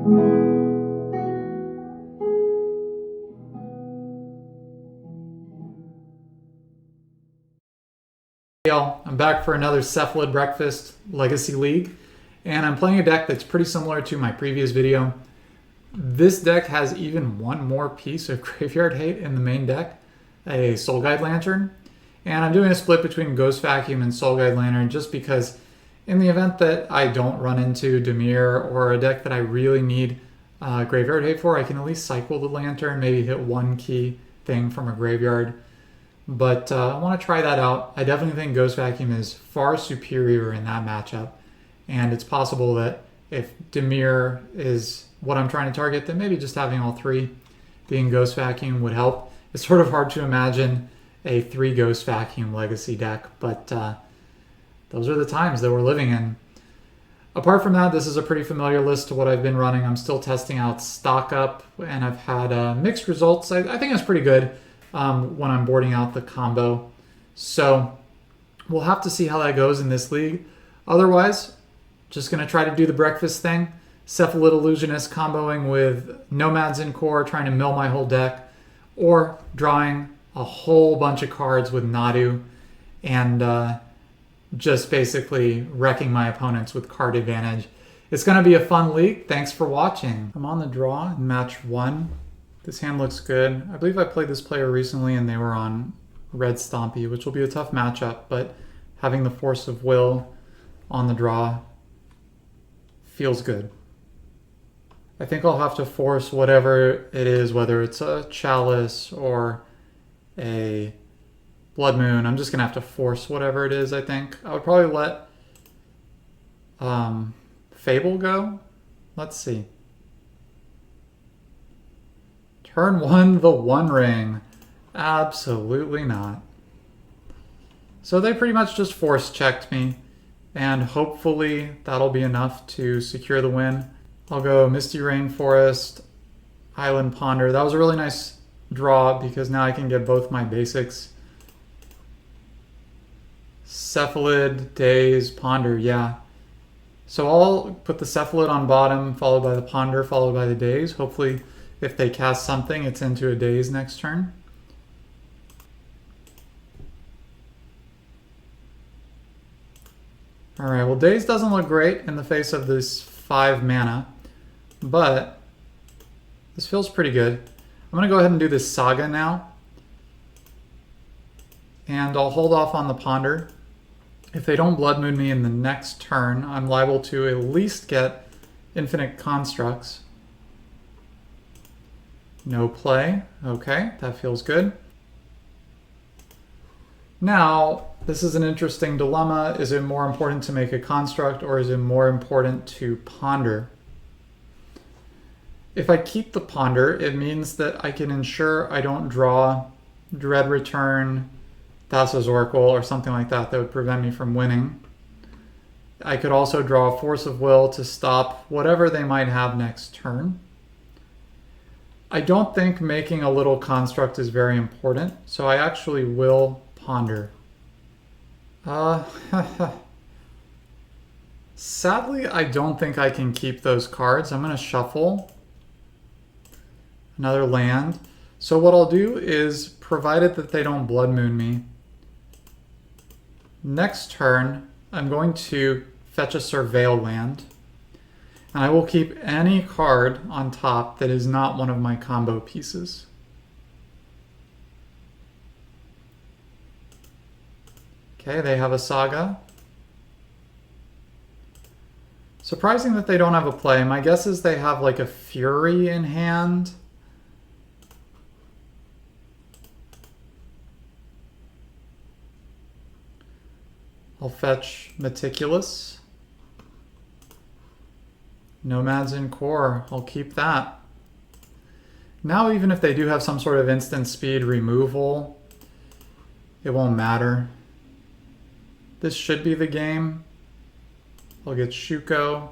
Hey y'all, I'm back for another Cephalid Breakfast Legacy League, and I'm playing a deck that's pretty similar to my previous video. This deck has even one more piece of Graveyard Hate in the main deck, a Soul Guide Lantern, and I'm doing a split between Ghost Vacuum and Soul Guide Lantern just because in the event that I don't run into Dimir or a deck that I really need Graveyard Hate for, I can at least cycle the Lantern, maybe hit one key thing from a graveyard. But I want to try that out. I definitely think Ghost Vacuum is far superior in that matchup. And it's possible that if Dimir is what I'm trying to target, then maybe just having all three being Ghost Vacuum would help. It's sort of hard to imagine a 3 Ghost Vacuum Legacy deck, but those are the times that we're living in. Apart from that, this is a pretty familiar list to what I've been running. I'm still testing out Stock Up, and I've had mixed results. I think it's pretty good. When I'm boarding out the combo. So we'll have to see how that goes in this league. Otherwise, just going to try to do the breakfast thing. Cephalid Illusionist comboing with Nomads in Core, trying to mill my whole deck, or drawing a whole bunch of cards with Nadu and just basically wrecking my opponents with card advantage. It's going to be a fun league. Thanks for watching. I'm on the draw in match 1. This hand looks good. I believe I played this player recently and they were on Red Stompy, which will be a tough matchup, but having the Force of Will on the draw feels good. I think I'll have to force whatever it is, whether it's a Chalice or a Blood Moon. I'm just going to have to force whatever it is, I think. I would probably let Fable go. Let's see. Turn 1, the One Ring. Absolutely not. So they pretty much just force checked me, and hopefully that'll be enough to secure the win. I'll go Misty Rainforest, Island Ponder. That was a really nice draw because now I can get both my basics. Cephalid, Daze, Ponder, yeah. So I'll put the Cephalid on bottom, followed by the Ponder, followed by the Daze. Hopefully if they cast something, it's into a Daze next turn. Alright, well Daze doesn't look great in the face of this 5 mana, but this feels pretty good. I'm going to go ahead and do this Saga now. And I'll hold off on the Ponder. If they don't Blood Moon me in the next turn, I'm liable to at least get Infinite Constructs. No play. Okay, that feels good. Now, this is an interesting dilemma. Is it more important to make a construct or is it more important to ponder? If I keep the Ponder, it means that I can ensure I don't draw Dread Return, Thassa's Oracle, or something like that that would prevent me from winning. I could also draw a Force of Will to stop whatever they might have next turn. I don't think making a little construct is very important, so I actually will ponder. Sadly, I don't think I can keep those cards. I'm going to shuffle another land. So what I'll do is, provided that they don't Blood Moon me, next turn I'm going to fetch a Surveil land. And I will keep any card on top that is not one of my combo pieces. Okay, they have a Saga. Surprising that they don't have a play. My guess is they have like a Fury in hand. I'll fetch Meticulous. Nomads in Core, I'll keep that. Now even if they do have some sort of instant speed removal, it won't matter. This should be the game. I'll get Shuko.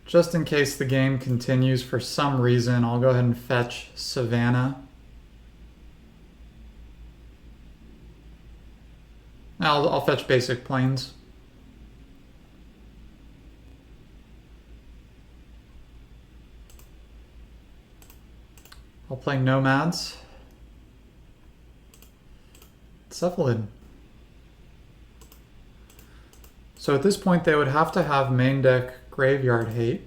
Just in case the game continues for some reason, I'll go ahead and fetch Savannah. I'll fetch basic planes. I'll play Nomads. Cephalid. So at this point they would have to have main deck Graveyard Hate,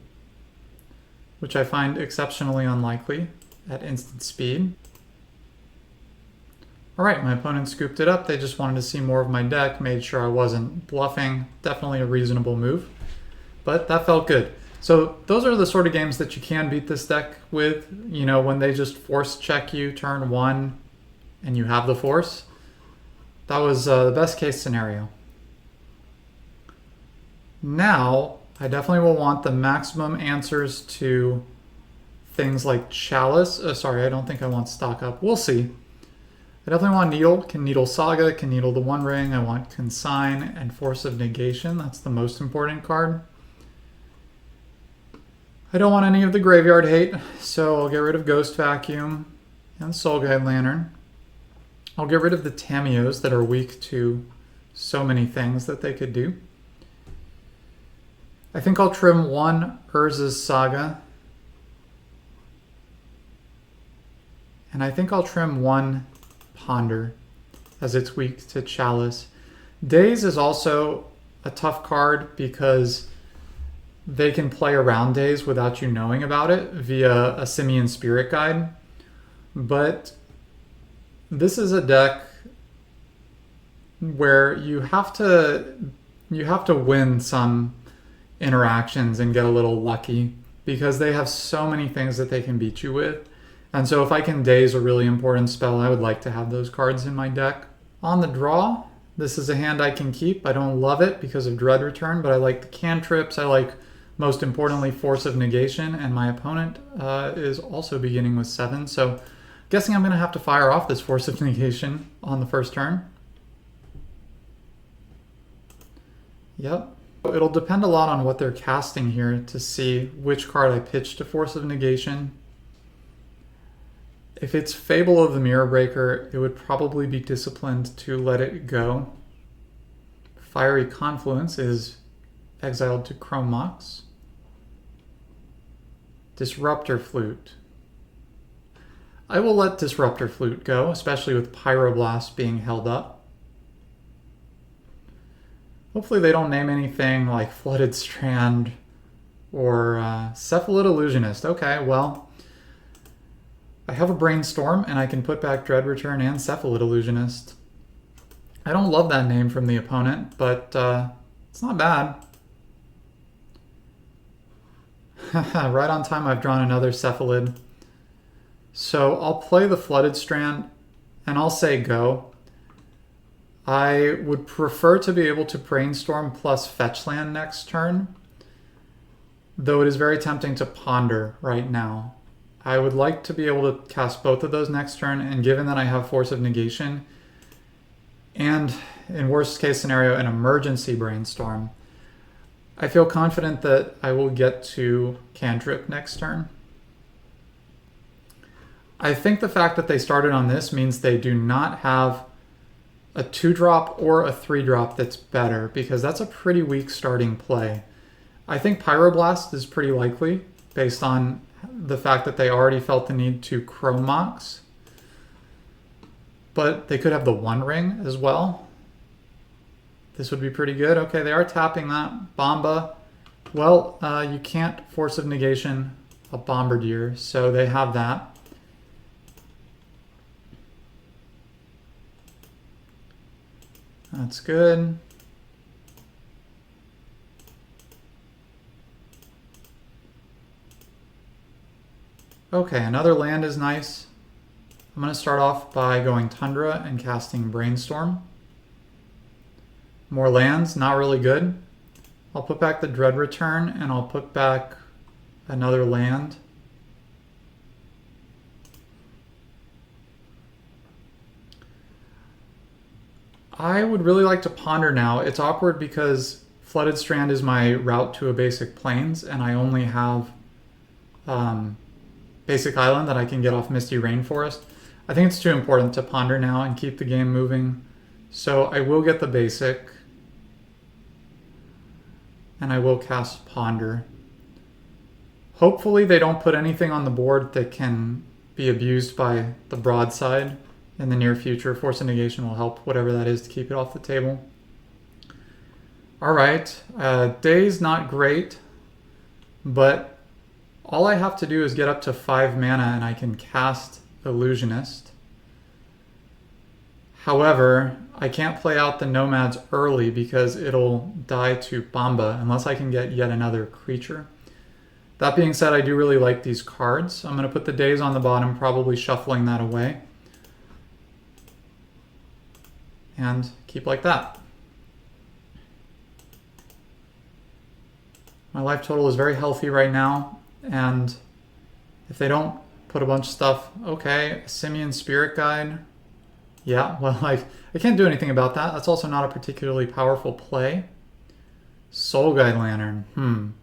which I find exceptionally unlikely at instant speed. Alright, my opponent scooped it up. They just wanted to see more of my deck, made sure I wasn't bluffing. Definitely a reasonable move, but that felt good. So those are the sort of games that you can beat this deck with, you know, when they just force check you turn one and you have the force. That was the best case scenario. Now, I definitely will want the maximum answers to things like Chalice. Sorry, I don't think I want Stock Up. We'll see. I definitely want Needle. Can Needle Saga, can Needle the One Ring. I want Consign and Force of Negation. That's the most important card. I don't want any of the Graveyard Hate, so I'll get rid of Ghost Vacuum and Soul Guide Lantern. I'll get rid of the Tamios that are weak to so many things that they could do. I think I'll trim one Urza's Saga. And I think I'll trim one Ponder, as it's weak to Chalice. Daze is also a tough card because they can play around Daze without you knowing about it via a Simian Spirit Guide. But this is a deck where you have to win some interactions and get a little lucky because they have so many things that they can beat you with. And so if I can Daze a really important spell, I would like to have those cards in my deck. On the draw, this is a hand I can keep. I don't love it because of Dread Return, but I like the cantrips. I like, most importantly, Force of Negation, and my opponent is also beginning with 7. So guessing I'm going to have to fire off this Force of Negation on the first turn. Yep. It'll depend a lot on what they're casting here to see which card I pitch to Force of Negation. If it's Fable of the Mirror Breaker, it would probably be disciplined to let it go. Fiery Confluence is exiled to Chrome Mox. Disruptor Flute. I will let Disruptor Flute go, especially with Pyroblast being held up. Hopefully they don't name anything like Flooded Strand or Cephalid Illusionist. Okay, well, I have a Brainstorm and I can put back Dread Return and Cephalid Illusionist. I don't love that name from the opponent, but it's not bad. Right on time I've drawn another Cephalid. So I'll play the Flooded Strand and I'll say go. I would prefer to be able to Brainstorm plus Fetch Land next turn, though it is very tempting to Ponder right now. I would like to be able to cast both of those next turn, and given that I have Force of Negation, and in worst case scenario, an emergency Brainstorm, I feel confident that I will get to Cantrip next turn. I think the fact that they started on this means they do not have a 2-drop or a 3-drop that's better, because that's a pretty weak starting play. I think Pyroblast is pretty likely, based on the fact that they already felt the need to Chrome Mox. But they could have the One Ring as well. This would be pretty good. Okay, they are tapping that. Bomba. Well, you can't Force of Negation a Bombardier, so they have that. That's good. Okay, another land is nice. I'm going to start off by going Tundra and casting Brainstorm. More lands, not really good. I'll put back the Dread Return and I'll put back another land. I would really like to Ponder now. It's awkward because Flooded Strand is my route to a basic Plains, and I only have basic Island that I can get off Misty Rainforest. I think it's too important to Ponder now and keep the game moving. So I will get the basic, and I will cast Ponder. Hopefully they don't put anything on the board that can be abused by the broadside in the near future. Force of Negation will help, whatever that is, to keep it off the table. Alright, day's not great, but all I have to do is get up to 5 mana and I can cast Illusionist. However, I can't play out the Nomads early because it'll die to Bamba unless I can get yet another creature. That being said, I do really like these cards. I'm going to put the days on the bottom, probably shuffling that away. And keep like that. My life total is very healthy right now, and if they don't put a bunch of stuff, okay, Simian Spirit Guide. Yeah, well, I can't do anything about that. That's also not a particularly powerful play. Soul Guide Lantern,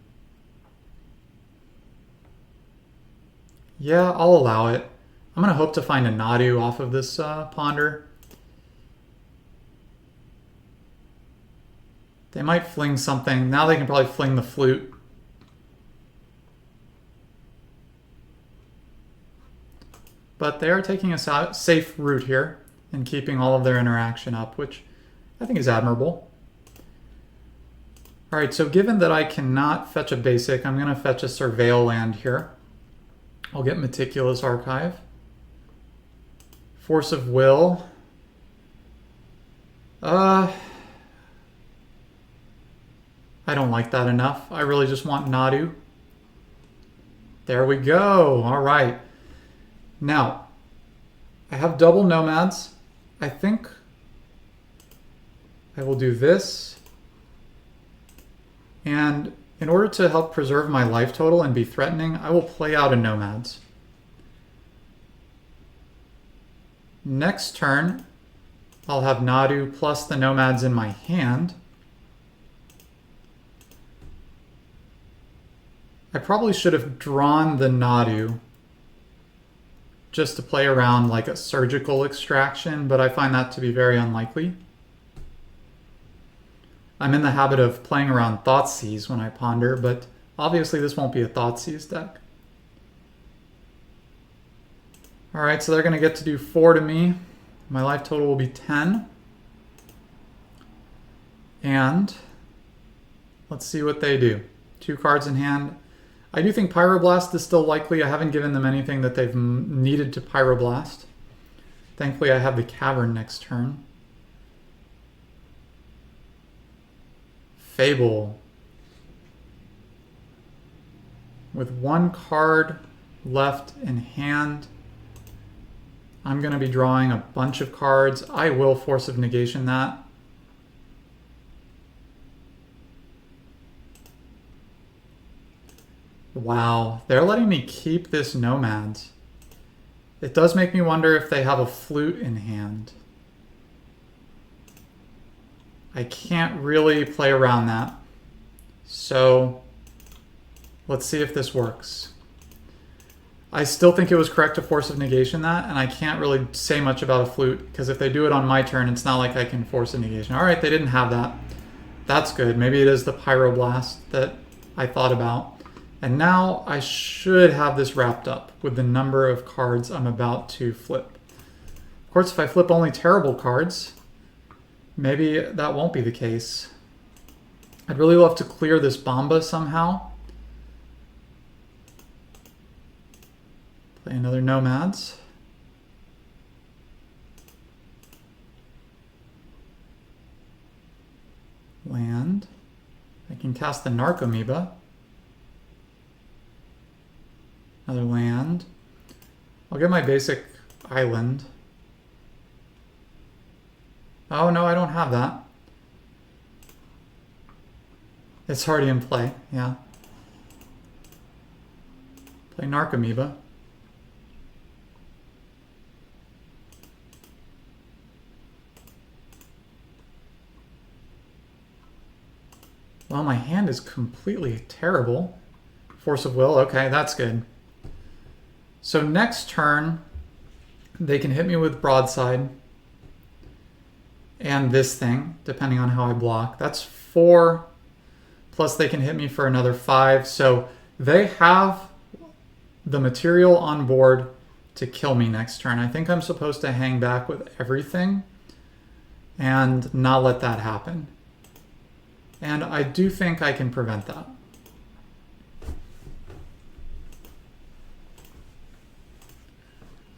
Yeah, I'll allow it. I'm going to hope to find a Nadu off of this Ponder. They might fling something. Now they can probably fling the Flute. But they are taking a safe route here and keeping all of their interaction up, which I think is admirable. Alright, so given that I cannot fetch a basic, I'm going to fetch a Surveil land here. I'll get Meticulous Archive. Force of Will. I don't like that enough. I really just want Nadu. There we go. All right. Now, I have double Nomads. I think I will do this. And in order to help preserve my life total and be threatening, I will play out a Nomads. Next turn, I'll have Nadu plus the Nomads in my hand. I probably should have drawn the Nadu just to play around like a surgical extraction, but I find that to be very unlikely. I'm in the habit of playing around Thoughtseize when I ponder, but obviously this won't be a Thoughtseize deck. Alright, so they're going to get to do 4 to me. My life total will be 10. And let's see what they do. 2 cards in hand. I do think Pyroblast is still likely. I haven't given them anything that they've needed to Pyroblast. Thankfully, I have the Cavern next turn. Fable. With 1 card left in hand, I'm going to be drawing a bunch of cards. I will Force of Negation that. Wow, they're letting me keep this Nomads. It does make me wonder if they have a Flute in hand. I can't really play around that. So let's see if this works. I still think it was correct to Force of Negation that, and I can't really say much about a Flute, because if they do it on my turn, it's not like I can Force a Negation. Alright, they didn't have that. That's good. Maybe it is the Pyroblast that I thought about. And now I should have this wrapped up with the number of cards I'm about to flip. Of course, if I flip only terrible cards, maybe that won't be the case. I'd really love to clear this Bamba somehow. Play another Nomads. Land. I can cast the Narcomoeba. Another land. I'll get my basic island. Oh no, I don't have that. It's already in play, yeah. Play Narcomoeba. Well, my hand is completely terrible. Force of Will, okay, that's good. So next turn, they can hit me with Broadside and this thing, depending on how I block. That's 4, plus they can hit me for another 5. So they have the material on board to kill me next turn. I think I'm supposed to hang back with everything and not let that happen. And I do think I can prevent that.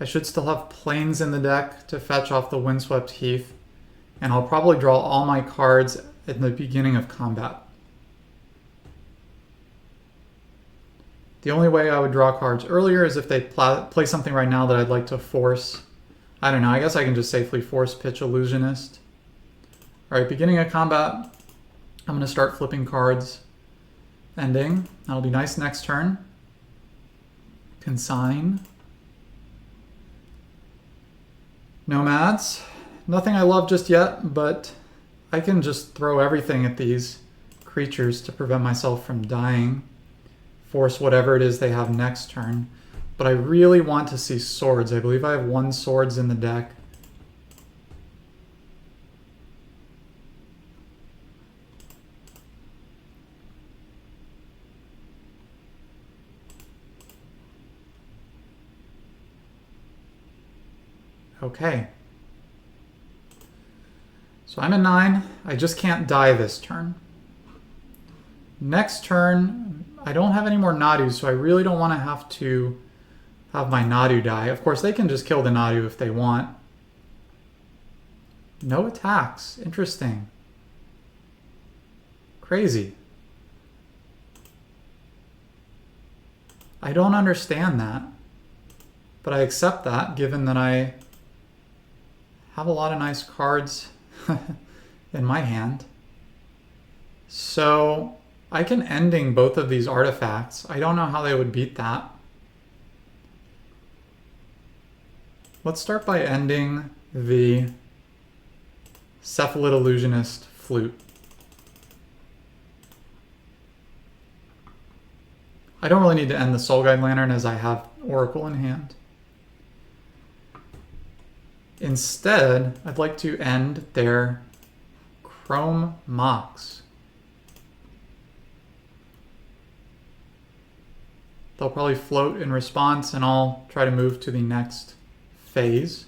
I should still have planes in the deck to fetch off the Windswept Heath, and I'll probably draw all my cards at the beginning of combat. The only way I would draw cards earlier is if they play something right now that I'd like to force. I don't know, I guess I can just safely force pitch Illusionist. Alright, beginning of combat, I'm going to start flipping cards. Ending, that'll be nice next turn. Consign. Nomads. Nothing I love just yet, but I can just throw everything at these creatures to prevent myself from dying. Force whatever it is they have next turn. But I really want to see swords. I believe I have 1 swords in the deck. Okay. So I'm at 9. I just can't die this turn. Next turn, I don't have any more Nadu, so I really don't want to have my Nadu die. Of course, they can just kill the Nadu if they want. No attacks. Interesting. Crazy. I don't understand that. But I accept that, given that I have a lot of nice cards in my hand. So I can ending both of these artifacts. I don't know how they would beat that. Let's start by ending the Cephalid Illusionist Flute. I don't really need to end the Soul Guide Lantern as I have Oracle in hand. Instead, I'd like to end their Chrome Mox. They'll probably float in response, and I'll try to move to the next phase.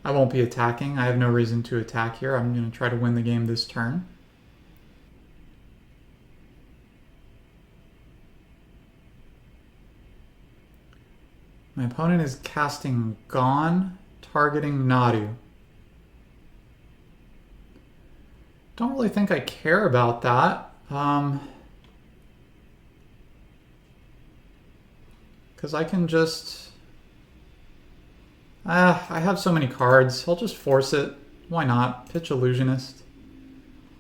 I won't be attacking. I have no reason to attack here. I'm going to try to win the game this turn. My opponent is casting Gone, targeting Nadu. Don't really think I care about that. Because I can just... I have so many cards. I'll just force it. Why not? Pitch Illusionist.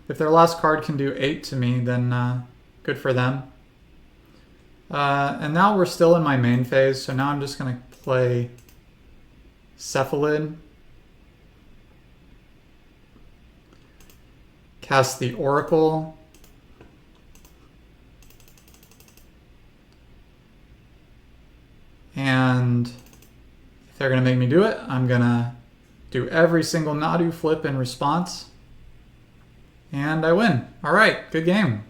If their last card can do 8 to me, then good for them. And now we're still in my main phase, so now I'm just going to play Cephalid. Cast the Oracle. And if they're going to make me do it, I'm going to do every single Nadu flip in response. And I win. All right, good game.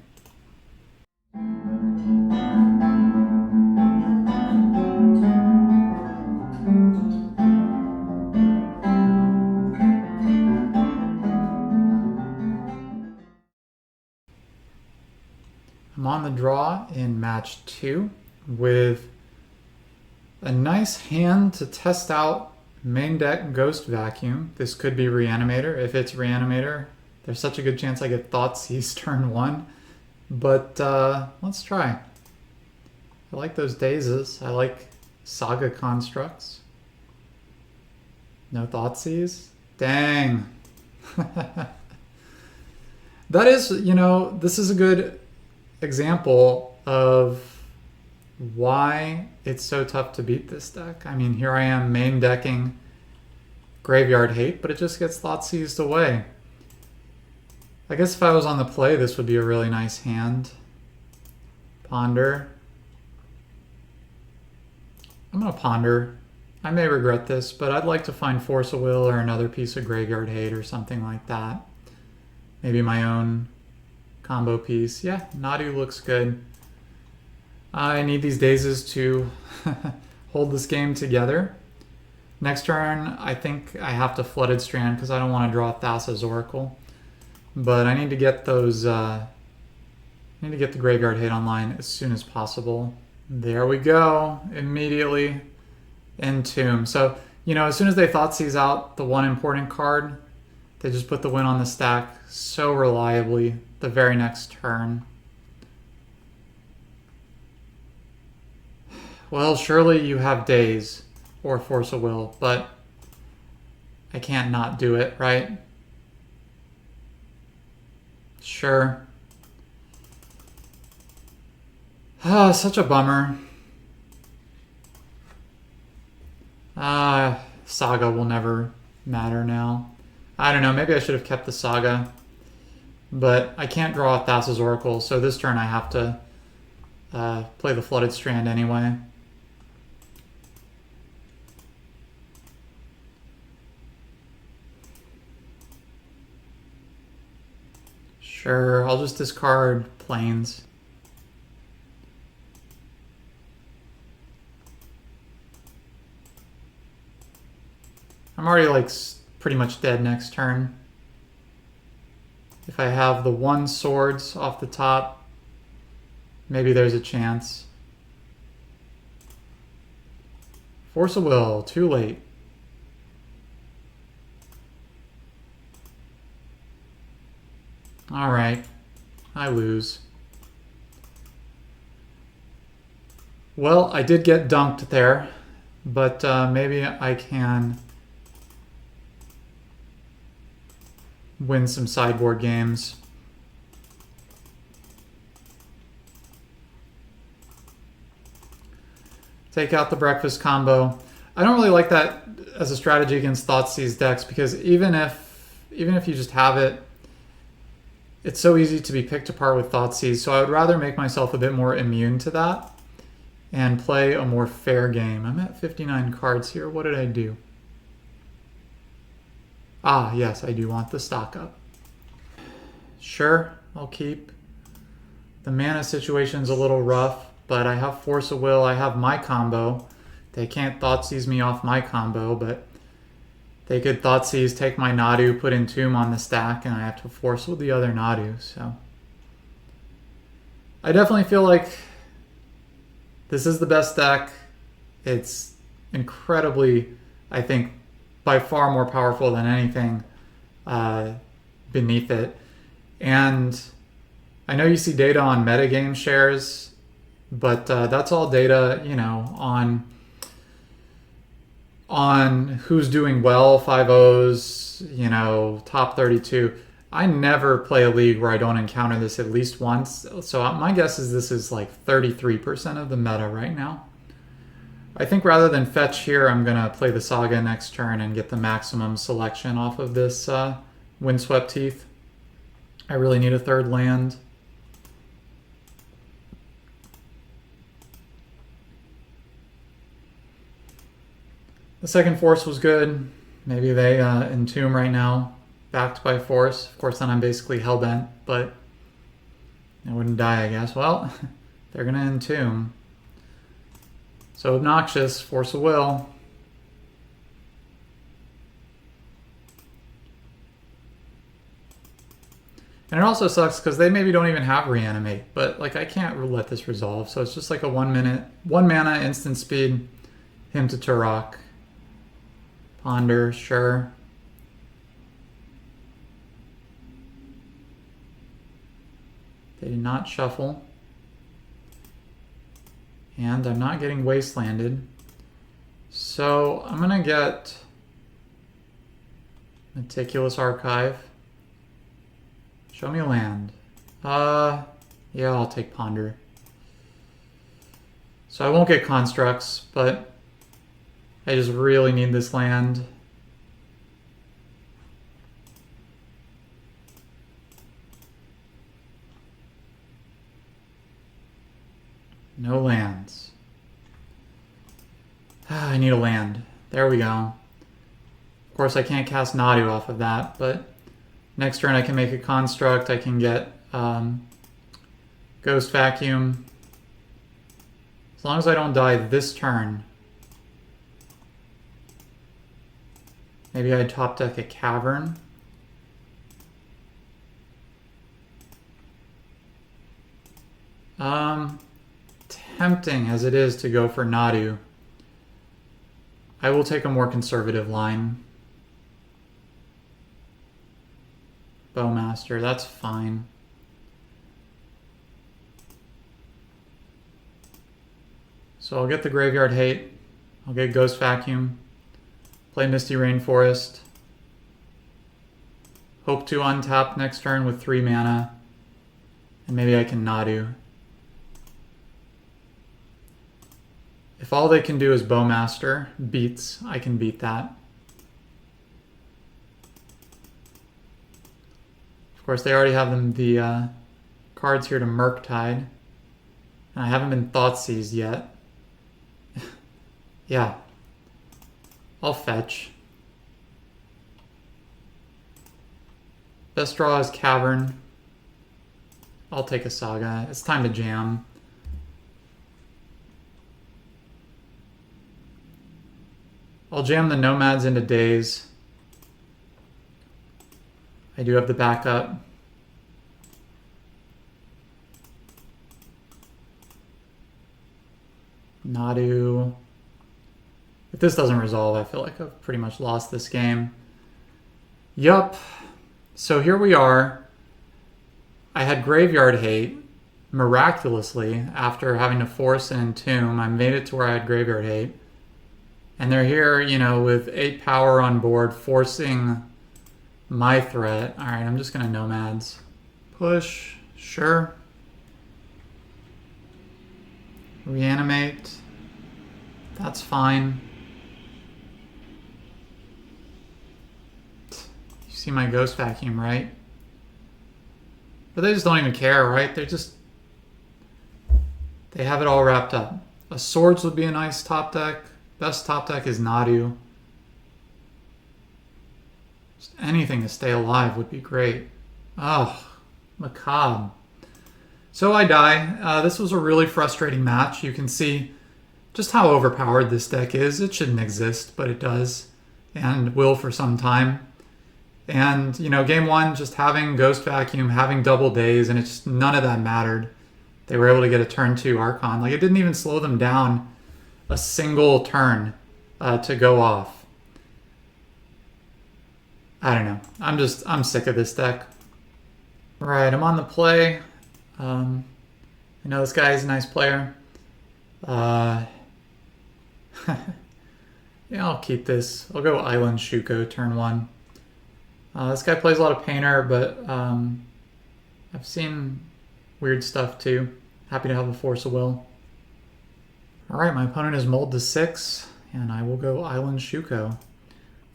I'm on the draw in match 2 with a nice hand to test out main deck Ghost Vacuum. This could be Reanimator. If it's Reanimator, there's such a good chance I get Thoughtseize turn 1. But let's try. I like those dazes. I like Saga Constructs. No Thoughtseize? Dang. That is, you know, this is a good example of why it's so tough to beat this deck. I mean, here I am main decking Graveyard Hate, but it just gets Thoughtseized away. I guess if I was on the play, this would be a really nice hand. Ponder. I'm going to Ponder. I may regret this, but I'd like to find Force of Will or another piece of Graveyard Hate or something like that. Maybe my own combo piece. Yeah, Nadu looks good. I need these dazes to hold this game together. Next turn, I think I have to Flooded Strand because I don't want to draw Thassa's Oracle. But I need to get those, I need to get the graveyard hit online as soon as possible. There we go, immediately Entomb. So, you know, as soon as they Thoughtseize out the one important card, they just put the win on the stack so reliably the very next turn. Well, surely you have Daze or Force of Will, but I can't not do it, right? Sure. Ah, such a bummer. Saga will never matter now. I don't know, maybe I should have kept the Saga. But I can't draw Thassa's Oracle, so this turn I have to play the Flooded Strand anyway. Sure, I'll just discard Plains. I'm already like pretty much dead next turn. If I have the 1 swords off the top, maybe there's a chance. Force of Will, too late. All right, I lose. Well, I did get dunked there, but maybe I can win some sideboard games. Take out the breakfast combo. I don't really like that as a strategy against Thoughtseize decks because even if you just have it, it's so easy to be picked apart with Thoughtseize. So I would rather make myself a bit more immune to that and play a more fair game. I'm at 59 cards here. What did I do? Ah, yes, I do want the stock up. Sure, I'll keep. The mana situation's a little rough, but I have Force of Will, I have my combo. They can't Thoughtseize me off my combo, but they could Thoughtseize, take my Nadu, put Entomb on the stack, and I have to Force with the other Nadu, so. I definitely feel like this is the best deck. It's incredibly, I think, by far more powerful than anything beneath it. And I know you see data on metagame shares, but that's all data, you know, on who's doing well, 5-0s, you know, top 32. I never play a league where I don't encounter this at least once. So my guess is this is like 33% of the meta right now. I think rather than fetch here, I'm going to play the Saga next turn and get the maximum selection off of this Windswept Heath. I really need a third land. The second Force was good. Maybe they Entomb right now, backed by Force. Of course, then I'm basically hellbent, but I wouldn't die, I guess. Well, they're going to Entomb. So obnoxious, Force of Will. And it also sucks because they maybe don't even have Reanimate, but like I can't let this resolve, so it's just like a 1 mana instant speed, him to Turok. Ponder, sure. They did not shuffle. And I'm not getting wastelanded. So I'm gonna get Meticulous Archive. Show me a land. Yeah, I'll take Ponder. So I won't get Constructs, but I just really need this land. No lands. I need a land. There we go. Of course, I can't cast Nadu off of that, but next turn I can make a construct. I can get Ghost Vacuum. As long as I don't die this turn. Maybe I'd top deck a Cavern. Tempting as it is to go for Nadu, I will take a more conservative line. Bowmaster, that's fine. So I'll get the Graveyard Hate. I'll get Ghost Vacuum. Play Misty Rainforest. Hope to untap next turn with 3 mana. And maybe I can Nadu. If all they can do is Bowmaster beats, I can beat that. Of course, they already have the cards here to Murktide. And I haven't been Thoughtseized yet. Yeah. I'll fetch. Best draw is Cavern. I'll take a Saga. It's time to jam. I'll jam the Nomads into Daze. I do have the backup. Nadu. If this doesn't resolve, I feel like I've pretty much lost this game. Yup. So here we are. I had Graveyard Hate. Miraculously, after having to force and entomb, I made it to where I had Graveyard Hate. And they're here, you know, with 8 power on board, forcing my threat. Alright, I'm just going to Nomads. Push. Sure. Reanimate. That's fine. You see my Ghost Vacuum, right? But they just don't even care, right? They have it all wrapped up. A Swords would be a nice top deck. Best top deck is Nadu. Just anything to stay alive would be great. Oh, macabre. So I die. This was a really frustrating match. You can see just how overpowered this deck is. It shouldn't exist, but it does. And will for some time. And, you know, game 1, just having Ghost Vacuum, having double days, and it's just none of that mattered. They were able to get a turn 2 Archon. Like, it didn't even slow them down a single turn to go off. I don't know. I'm sick of this deck. Right, I'm on the play. I know this guy is a nice player. Yeah, I'll keep this. I'll go Island Shuko turn 1. This guy plays a lot of Painter, but I've seen weird stuff too. Happy to have a Force of Will. Alright, my opponent is mulled to 6, and I will go Island Shuko.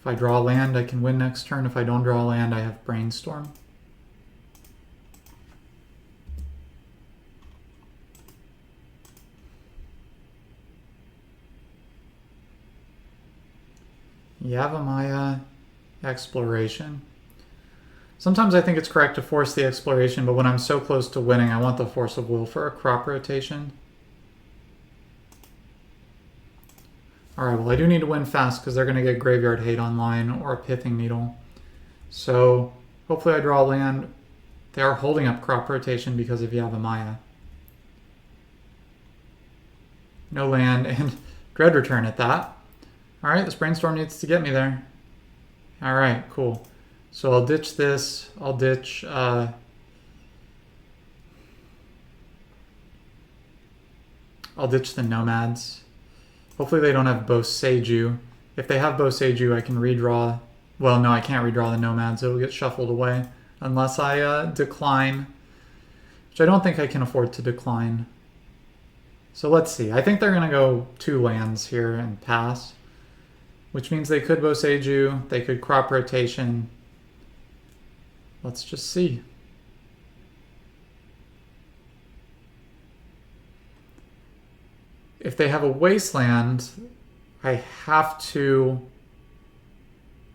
If I draw land, I can win next turn. If I don't draw land, I have Brainstorm. Yavimaya Exploration. Sometimes I think it's correct to force the exploration, but when I'm so close to winning, I want the Force of Will for a crop rotation. Alright, well I do need to win fast because they're going to get Graveyard Hate online or a Pithing Needle. So hopefully I draw land. They are holding up crop rotation because of Yavimaya. No land and Dread Return at that. Alright, this Brainstorm needs to get me there. Alright, cool. So I'll ditch this. I'll ditch the Nomads. Hopefully they don't have Boseiju. If they have Boseiju, I can redraw. Well, no, I can't redraw the Nomads. It'll get shuffled away. Unless I decline. Which I don't think I can afford to decline. So let's see. I think they're going to go 2 lands here and pass. Which means they could Boseiju. They could crop rotation. Let's just see. If they have a Wasteland, I have to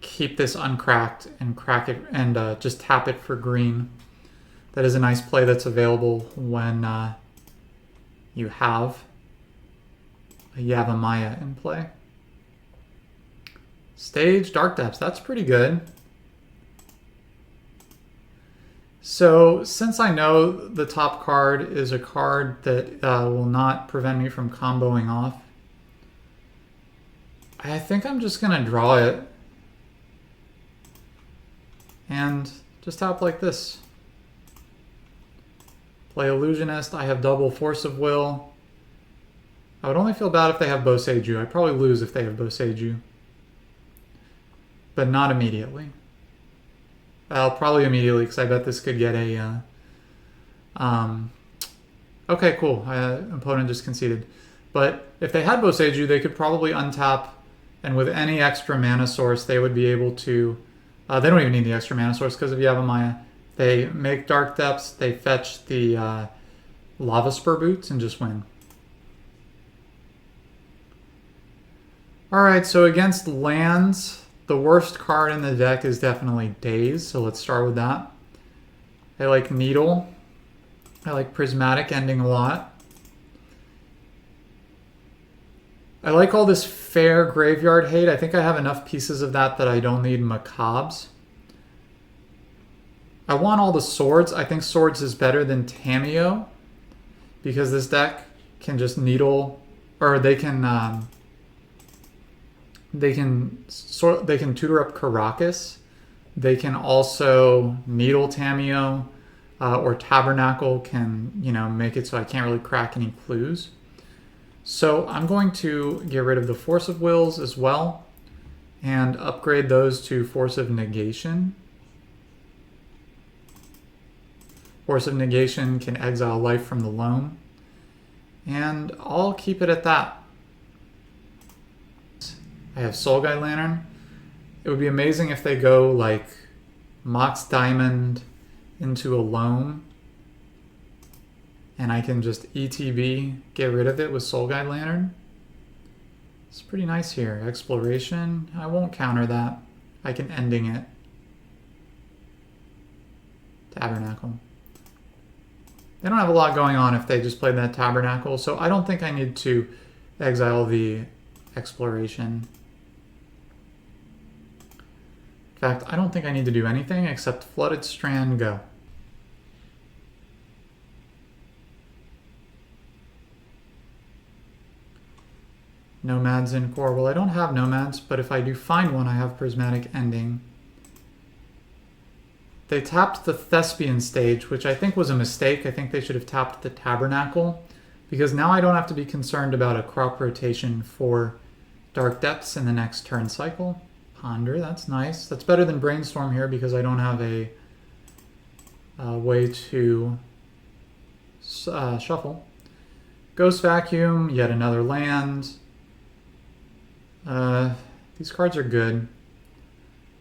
keep this uncracked and crack it and just tap it for green. That is a nice play that's available when you have Yavimaya in play. Stage, Dark Depths, that's pretty good. So since I know the top card is a card that will not prevent me from comboing off, I think I'm just going to draw it and just tap like this. Play Illusionist, I have double Force of Will. I would only feel bad if they have Boseiju. I'd probably lose if they have Boseiju. But not immediately. Well, probably immediately, because I bet this could get a... okay, cool. Opponent just conceded. But if they had Boseiju, they could probably untap, and with any extra mana source, they would be able to... they don't even need the extra mana source because of Yavimaya. They make Dark Depths, they fetch the Lava Spur Boots, and just win. Alright, so against lands, the worst card in the deck is definitely Daze, so let's start with that. I like Needle. I like Prismatic Ending a lot. I like all this fair graveyard hate. I think I have enough pieces of that I don't need Macabres. I want all the swords. I think swords is better than Tamiyo because this deck can just needle, or they can tutor up Karakas. They can also needle Tamiyo, or Tabernacle can, make it so I can't really crack any clues. So I'm going to get rid of the Force of Wills as well and upgrade those to Force of Negation. Force of Negation can exile life from the loam. And I'll keep it at that. I have Soul Guide Lantern. It would be amazing if they go like Mox Diamond into a loam. And I can just ETB, get rid of it with Soul Guide Lantern. It's pretty nice here. Exploration, I won't counter that. I can ending it. Tabernacle. They don't have a lot going on if they just played that Tabernacle, so I don't think I need to exile the Exploration. In fact, I don't think I need to do anything except Flooded Strand, go. Nomads in core. Well, I don't have Nomads, but if I do find one, I have Prismatic Ending. They tapped the Thespian stage, which I think was a mistake. I think they should have tapped the Tabernacle, because now I don't have to be concerned about a crop rotation for Dark Depths in the next turn cycle. Ponder, that's nice. That's better than Brainstorm here because I don't have a way to shuffle. Ghost Vacuum, yet another land. These cards are good.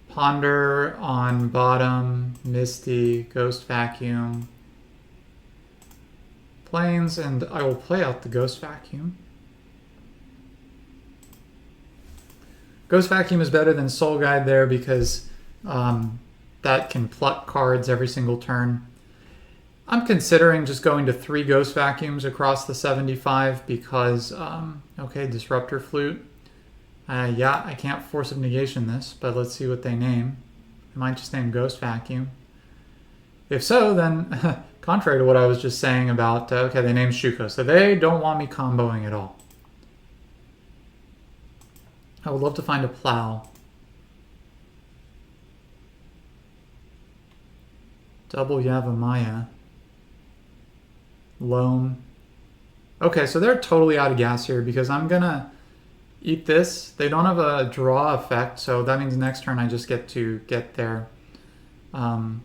Ponder on bottom, Misty, Ghost Vacuum, Plains, and I will play out the Ghost Vacuum. Ghost Vacuum is better than Soul Guide there because that can pluck cards every single turn. I'm considering just going to 3 Ghost Vacuums across the 75 because, okay, Disruptor Flute. Yeah, I can't Force of Negation this, but let's see what they name. I might just name Ghost Vacuum. If so, then, contrary to what I was just saying about, okay, they named Shuko, so they don't want me comboing at all. I would love to find a Plow. Double Yavimaya. Loam. Okay, so they're totally out of gas here because I'm gonna eat this. They don't have a draw effect, so that means next turn I just get to get their Loam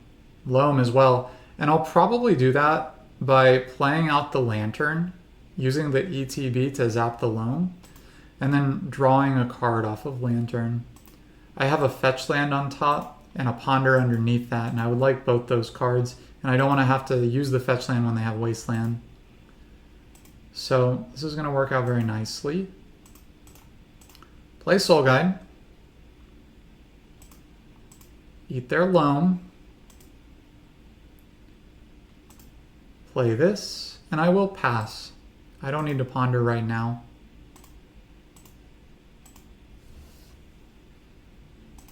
as well. And I'll probably do that by playing out the Lantern, using the ETB to zap the Loam, and then drawing a card off of Lantern. I have a Fetch Land on top and a Ponder underneath that, and I would like both those cards, and I don't want to have to use the Fetch Land when they have Wasteland. So this is going to work out very nicely. Play Soul Guide. Eat their Loam. Play this, and I will pass. I don't need to ponder right now.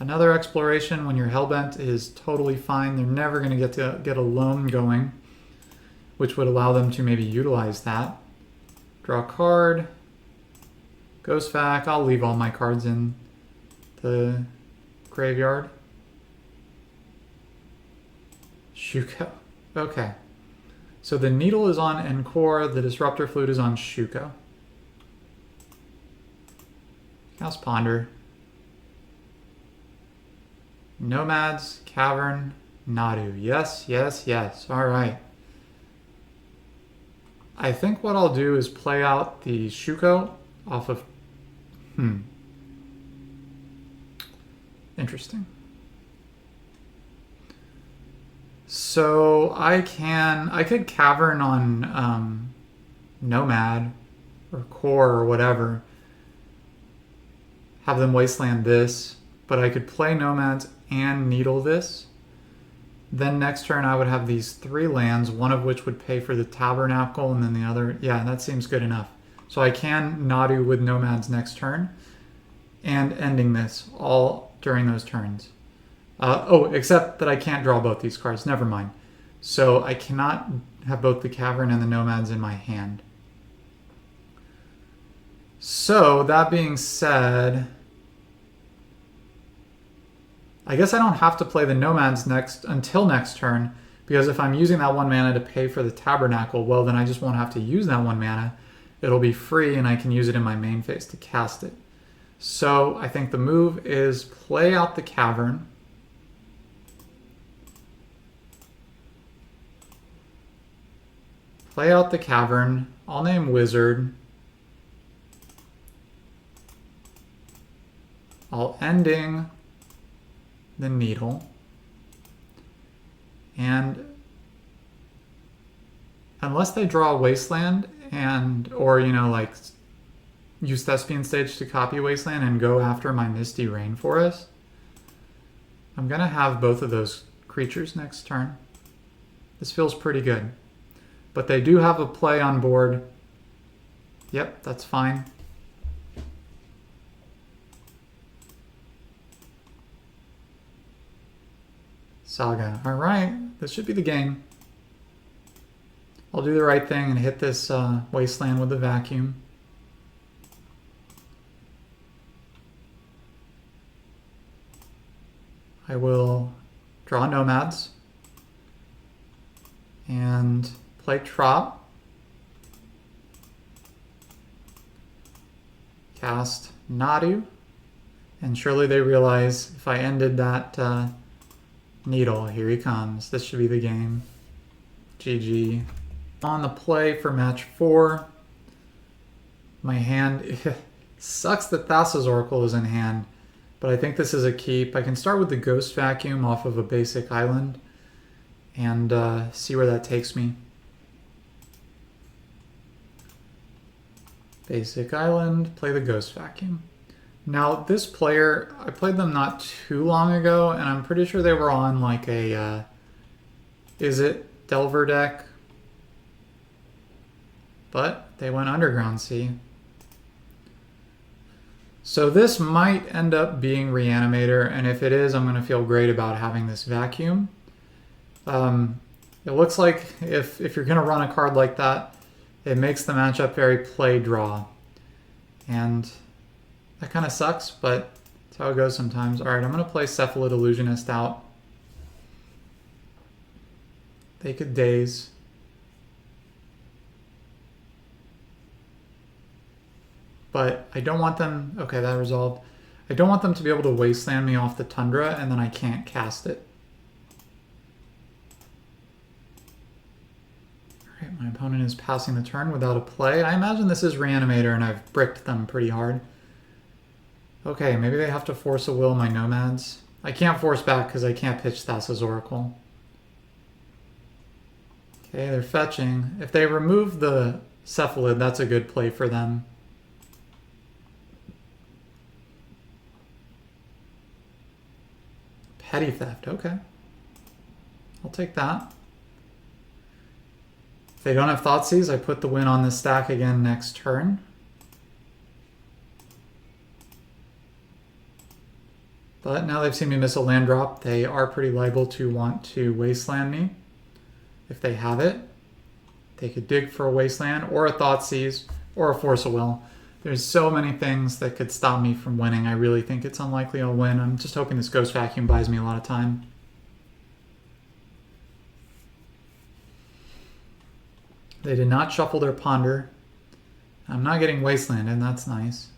Another exploration when you're hellbent is totally fine. They're never going to get a loan going, which would allow them to maybe utilize that. Draw a card. Ghost Vac. I'll leave all my cards in the graveyard. Shuko. Okay. So the Needle is on Encore, the Disruptor Flute is on Shuko. Cast Ponder. Nomads, Cavern, Nadu. Yes, yes, yes. Alright. I think what I'll do is play out the Shuko off of... Interesting. So I could Cavern on Nomad or Core or whatever. Have them Wasteland this, but I could play Nomads and Needle this. Then next turn I would have these 3 lands, one of which would pay for the Tabernacle and then the other... Yeah, that seems good enough. So I can Nadu with Nomads next turn and ending this all during those turns. Except that I can't draw both these cards. Never mind. So I cannot have both the Cavern and the Nomads in my hand. So that being said, I guess I don't have to play the Nomads until next turn, because if I'm using that 1 mana to pay for the Tabernacle, well then I just won't have to use that 1 mana. It'll be free and I can use it in my main phase to cast it. So I think the move is play out the Cavern. Play out the Cavern. I'll name Wizard. I'll ending the Needle. And unless they draw a Wasteland or, you know, like use Thespian Stage to copy Wasteland and go after my Misty Rainforest, I'm going to have both of those creatures next turn. This feels pretty good. But they do have a play on board. Yep, that's fine. Saga. All right, this should be the game. I'll do the right thing and hit this Wasteland with the Vacuum. I will draw Nomads and play Trop. Cast Nadu. And surely they realize if I ended that Needle, here he comes. This should be the game. GG. On the play for match 4. My hand... sucks that Thassa's Oracle is in hand, but I think this is a keep. I can start with the Ghost Vacuum off of a basic island and see where that takes me. Basic island, play the Ghost Vacuum. Now this player, I played them not too long ago, and I'm pretty sure they were on like a, is it Delver deck? But they went Underground Sea. So this might end up being Reanimator, and if it is, I'm going to feel great about having this Vacuum. It looks like if you're going to run a card like that, it makes the matchup very play-draw. And that kind of sucks, but that's how it goes sometimes. Alright, I'm going to play Cephalid Illusionist out. They could Daze. But I don't want them... Okay, that resolved. I don't want them to be able to Wasteland me off the Tundra, and then I can't cast it. Alright, my opponent is passing the turn without a play. I imagine this is Reanimator, and I've bricked them pretty hard. Okay, maybe they have to force a will my Nomads. I can't force back because I can't pitch Thassa's Oracle. Okay, they're fetching. If they remove the Cephalid, that's a good play for them. Petty Theft, okay. I'll take that. If they don't have Thoughtseize, I put the win on the stack again next turn. But But now they've seen me miss a land drop, they are pretty liable to want to wasteland me. If they have it, they could dig for a wasteland or a Thoughtseize or a Force of Will. There's so many things that could stop me from winning. I really think it's unlikely I'll win. I'm just hoping this Ghost Vacuum buys me a lot of time. They did not shuffle their Ponder. I'm not getting Wasteland, and that's nice.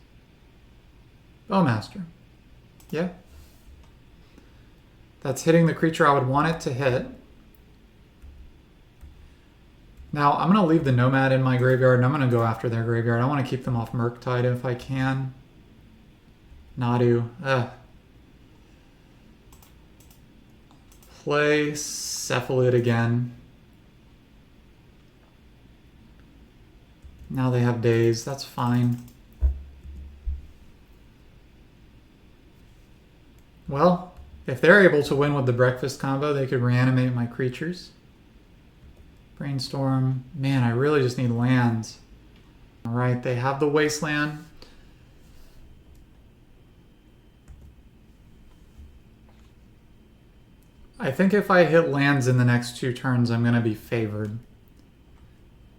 Bowmaster. Yeah. That's hitting the creature I would want it to hit. Now, I'm going to leave the Nomad in my graveyard, and I'm going to go after their graveyard. I want to keep them off Murktide if I can. Nadu. Play Cephalid again. Now they have Daze. That's fine. Well, if they're able to win with the breakfast combo, they could reanimate my creatures. Brainstorm. Man, I really just need lands. Alright, they have the Wasteland. I think if I hit lands in the next 2 turns, I'm going to be favored.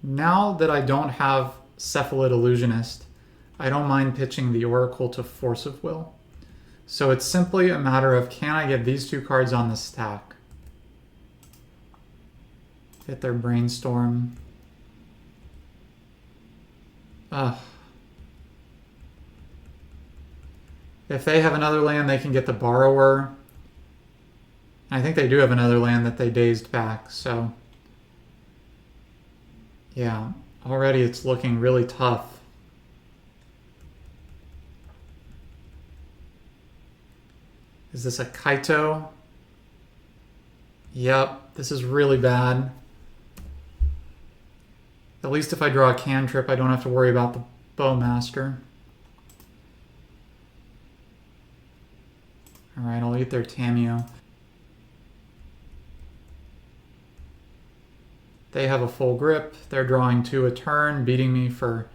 Now that I don't have Cephalid Illusionist, I don't mind pitching the Oracle to Force of Will. So it's simply a matter of, can I get these 2 cards on the stack? Hit their Brainstorm. Ugh. If they have another land, they can get the Borrower. I think they do have another land that they dazed back, so... yeah, already it's looking really tough. Is this a Kaito? Yep, this is really bad. At least if I draw a cantrip, I don't have to worry about the Bowmaster. Alright, I'll eat their Tamiyo. They have a full grip. They're drawing 2 a turn, beating me for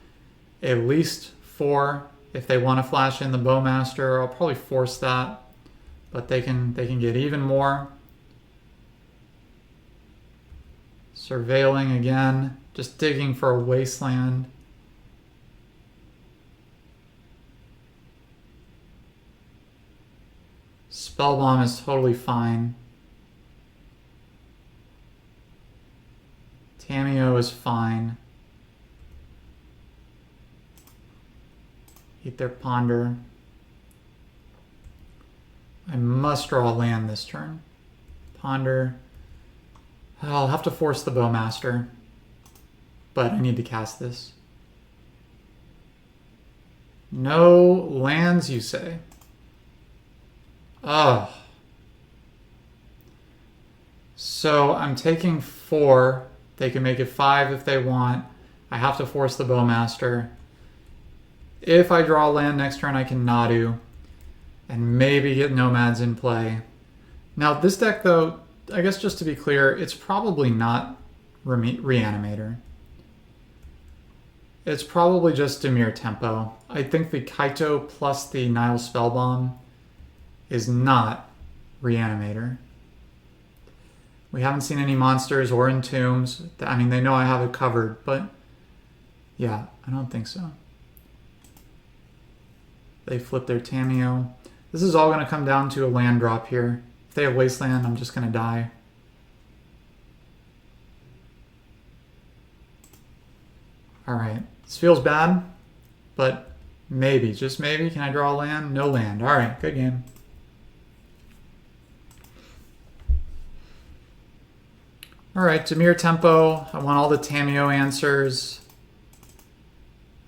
at least 4. If they want to flash in the Bowmaster, I'll probably force that. But they can get even more. Surveilling again, just digging for a Wasteland. Spellbomb is totally fine. Tamiyo is fine. Eat their Ponder. I must draw a land this turn. Ponder. I'll have to force the Bowmaster, but I need to cast this. No lands, you say? Ugh. So I'm taking 4. They can make it 5 if they want. I have to force the Bowmaster. If I draw a land next turn, I can Nadu and maybe get Nomads in play. Now this deck, though, I guess just to be clear, it's probably not Reanimator. It's probably just Dimir Tempo. I think the Kaito plus the Nile Spellbomb is not Reanimator. We haven't seen any monsters or entombs. I mean, they know I have it covered, but yeah, I don't think so. They flip their Tamiyo. This is all going to come down to a land drop here. If they have Wasteland, I'm just going to die. Alright, this feels bad, but maybe, just maybe. Can I draw a land? No land. Alright, good game. Alright, Dimir Tempo. I want all the Tamiyo answers.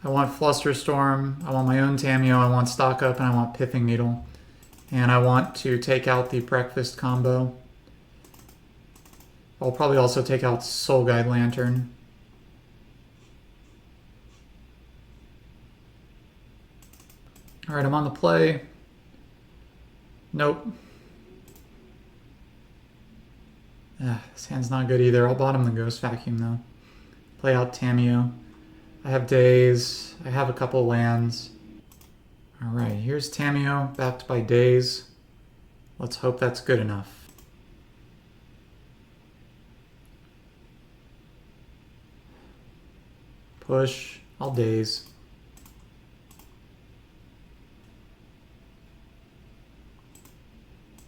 I want Flusterstorm. I want my own Tamiyo. I want Stock Up, and I want Pithing Needle. And I want to take out the Breakfast combo. I'll probably also take out Soul Guide Lantern. Alright, I'm on the play. Nope. This hand's not good either. I'll bottom the Ghost Vacuum, though. Play out Tamiyo. I have Daze. I have a couple lands. Alright, here's Tamiyo, backed by Daze. Let's hope that's good enough. Push. I'll daze.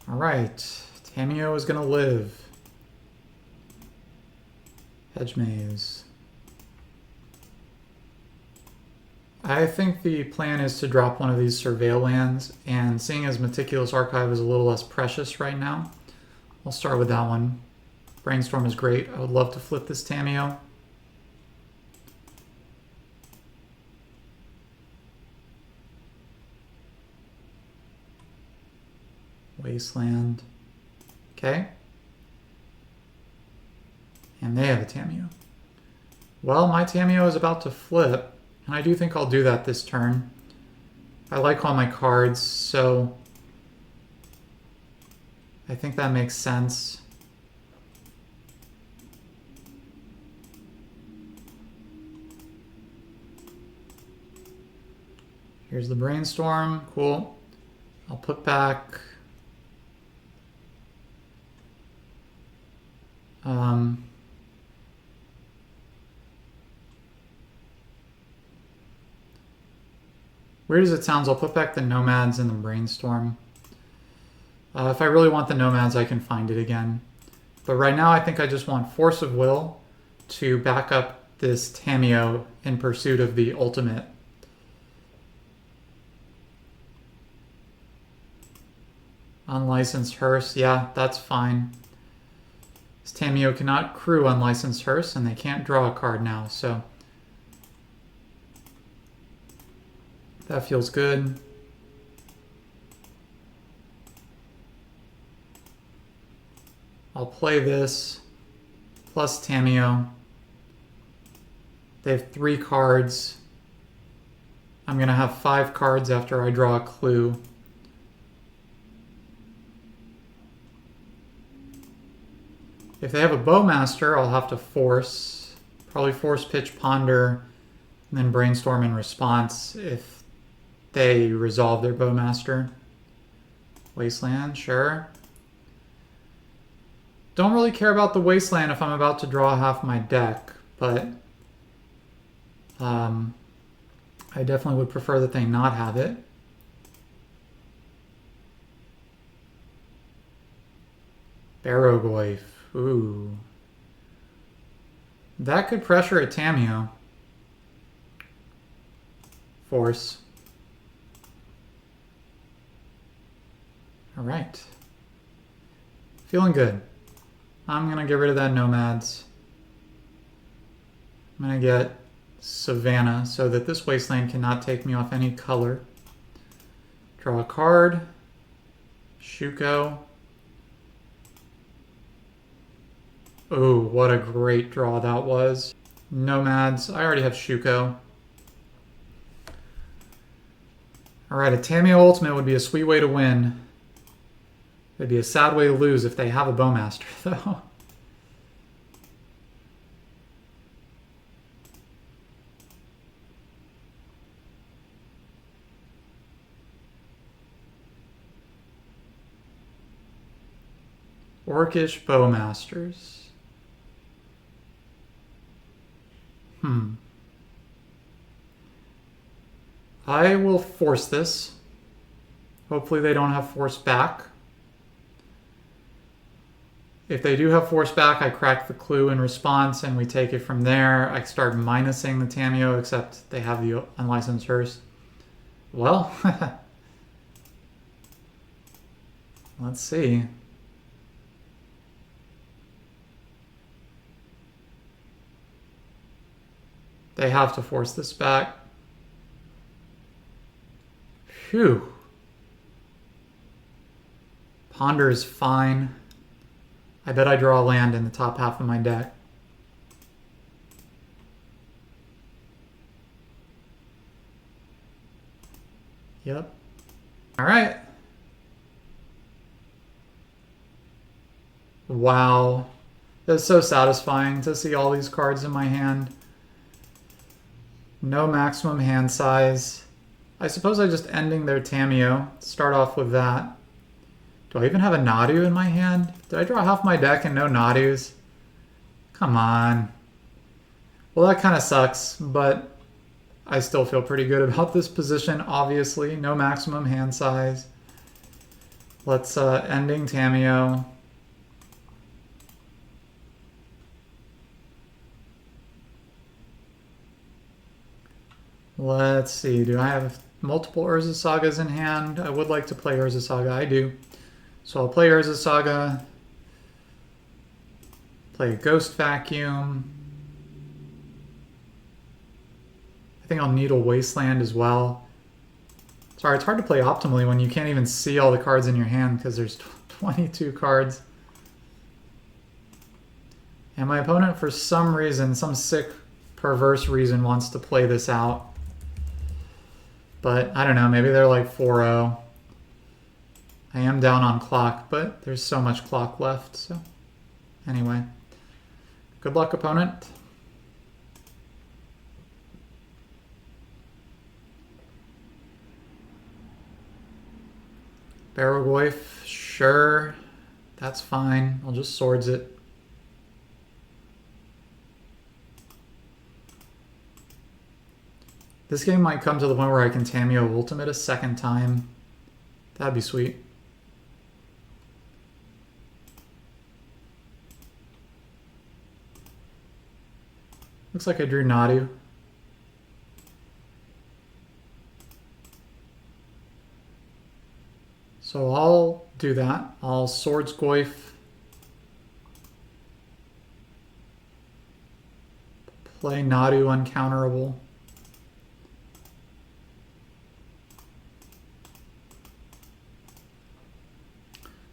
Alright. Tamiyo is gonna live. Hedge maze. I think the plan is to drop one of these surveil lands, and seeing as Meticulous Archive is a little less precious right now, I'll start with that one. Brainstorm is great. I would love to flip this Tamiyo. Wasteland. Okay. And they have a Tamiyo. Well, my Tamiyo is about to flip. And I do think I'll do that this turn. I like all my cards, so I think that makes sense. Here's the Brainstorm. Cool. I'll put back weird as it sounds, I'll put back the Nomads and the Brainstorm. If I really want the Nomads, I can find it again. But right now, I think I just want Force of Will to back up this Tamiyo in pursuit of the ultimate. Unlicensed Hearse, yeah, that's fine. This Tamiyo cannot crew Unlicensed Hearse, and they can't draw a card now, so that feels good. I'll play this plus Tamiyo. They have 3 cards. I'm going to have 5 cards after I draw a clue. If they have a Bowmaster, I'll have to force. Probably force pitch Ponder, and then Brainstorm in response if they resolve their Bowmaster. Wasteland, sure. Don't really care about the Wasteland if I'm about to draw half my deck, but I definitely would prefer that they not have it. Barrogoyf, ooh. That could pressure a Tamiyo. Force. All right. Feeling good. I'm going to get rid of that Nomads. I'm going to get Savannah so that this Wasteland cannot take me off any color. Draw a card. Shuko. Oh, what a great draw that was. Nomads. I already have Shuko. Alright, a Tamiyo Ultimate would be a sweet way to win. It'd be a sad way to lose if they have a Bowmaster, though. Orcish Bowmasters. I will force this. Hopefully they don't have force back. If they do have force back, I crack the clue in response and we take it from there. I start minusing the Tamiyo, except they have the unlicensed Hearse. Well, let's see. They have to force this back. Phew. Ponder is fine. I bet I draw a land in the top half of my deck. Yep. All right. Wow. It's so satisfying to see all these cards in my hand. No maximum hand size. I suppose I just ending their Tamiyo. Start off with that. Do I even have a Nadu in my hand? Did I draw half my deck and no Nadus? Come on. Well, that kind of sucks, but I still feel pretty good about this position, obviously. No maximum hand size. Let's ending Tamiyo. Let's see, do I have multiple Urza Sagas in hand? I would like to play Urza Saga, I do. So I'll play Urza Saga, play Ghost Vacuum. I think I'll Needle Wasteland as well. Sorry, it's hard to play optimally when you can't even see all the cards in your hand because there's 22 cards. And my opponent, for some reason, some sick, perverse reason, wants to play this out. But I don't know, maybe they're like 4-0. I am down on clock, but there's so much clock left, so anyway. Good luck, opponent. Barrowgoyf, sure, that's fine. I'll just swords it. This game might come to the point where I can Tamiyo Ultimate a second time. That'd be sweet. Looks like I drew Nadu. So I'll do that. I'll Swords Goyf. Play Nadu uncounterable.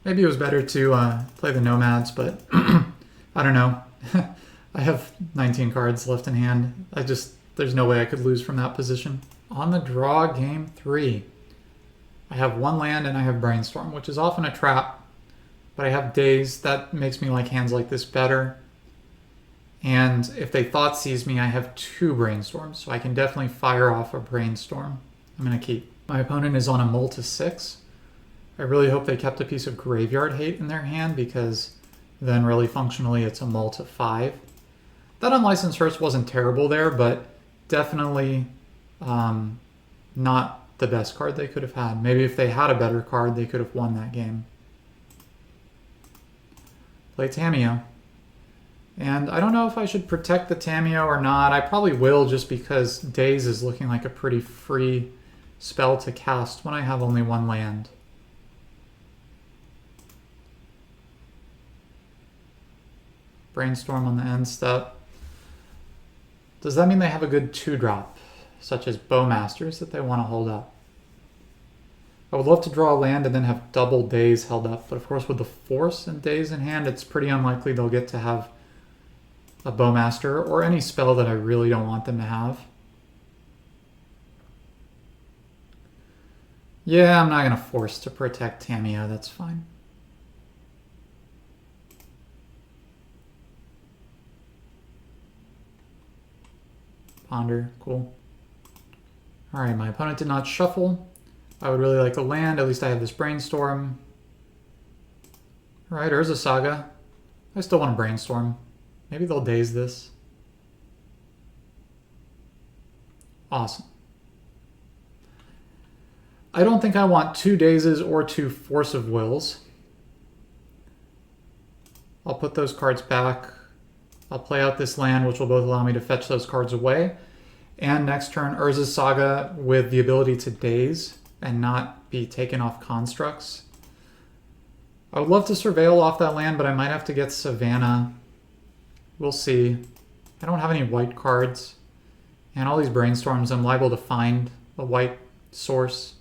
Maybe it was better to play the Nomads, but I don't know. I have 19 cards left in hand. There's no way I could lose from that position. On the draw, game 3. I have one land and I have Brainstorm, which is often a trap, but I have Daze. That makes me like hands like this better. And if they Thought Seize me, I have 2 Brainstorms, so I can definitely fire off a Brainstorm. I'm going to keep. My opponent is on a mull to 6. I really hope they kept a piece of Graveyard Hate in their hand, because then really functionally it's a mull to 5. That Unlicensed Hearse wasn't terrible there, but definitely not the best card they could have had. Maybe if they had a better card, they could have won that game. Play Tamiyo. And I don't know if I should protect the Tamiyo or not. I probably will, just because Daze is looking like a pretty free spell to cast when I have only one land. Brainstorm on the end step. Does that mean they have a good 2-drop, such as Bowmasters, that they want to hold up? I would love to draw a land and then have double Daze held up, but of course with the Force and Daze in hand, it's pretty unlikely they'll get to have a Bowmaster or any spell that I really don't want them to have. Yeah, I'm not going to force to protect Tamiyo, that's fine. Ponder, cool. Alright, my opponent did not shuffle. I would really like a land, at least I have this Brainstorm. Alright, Urza Saga. I still want to Brainstorm. Maybe they'll Daze this. Awesome. I don't think I want 2 Dazes or 2 Force of Wills. I'll put those cards back. I'll play out this land, which will both allow me to fetch those cards away. And next turn, Urza Saga with the ability to Daze and not be taken off constructs. I would love to Surveil off that land, but I might have to get Savannah. We'll see. I don't have any white cards. And all these Brainstorms, I'm liable to find a white source.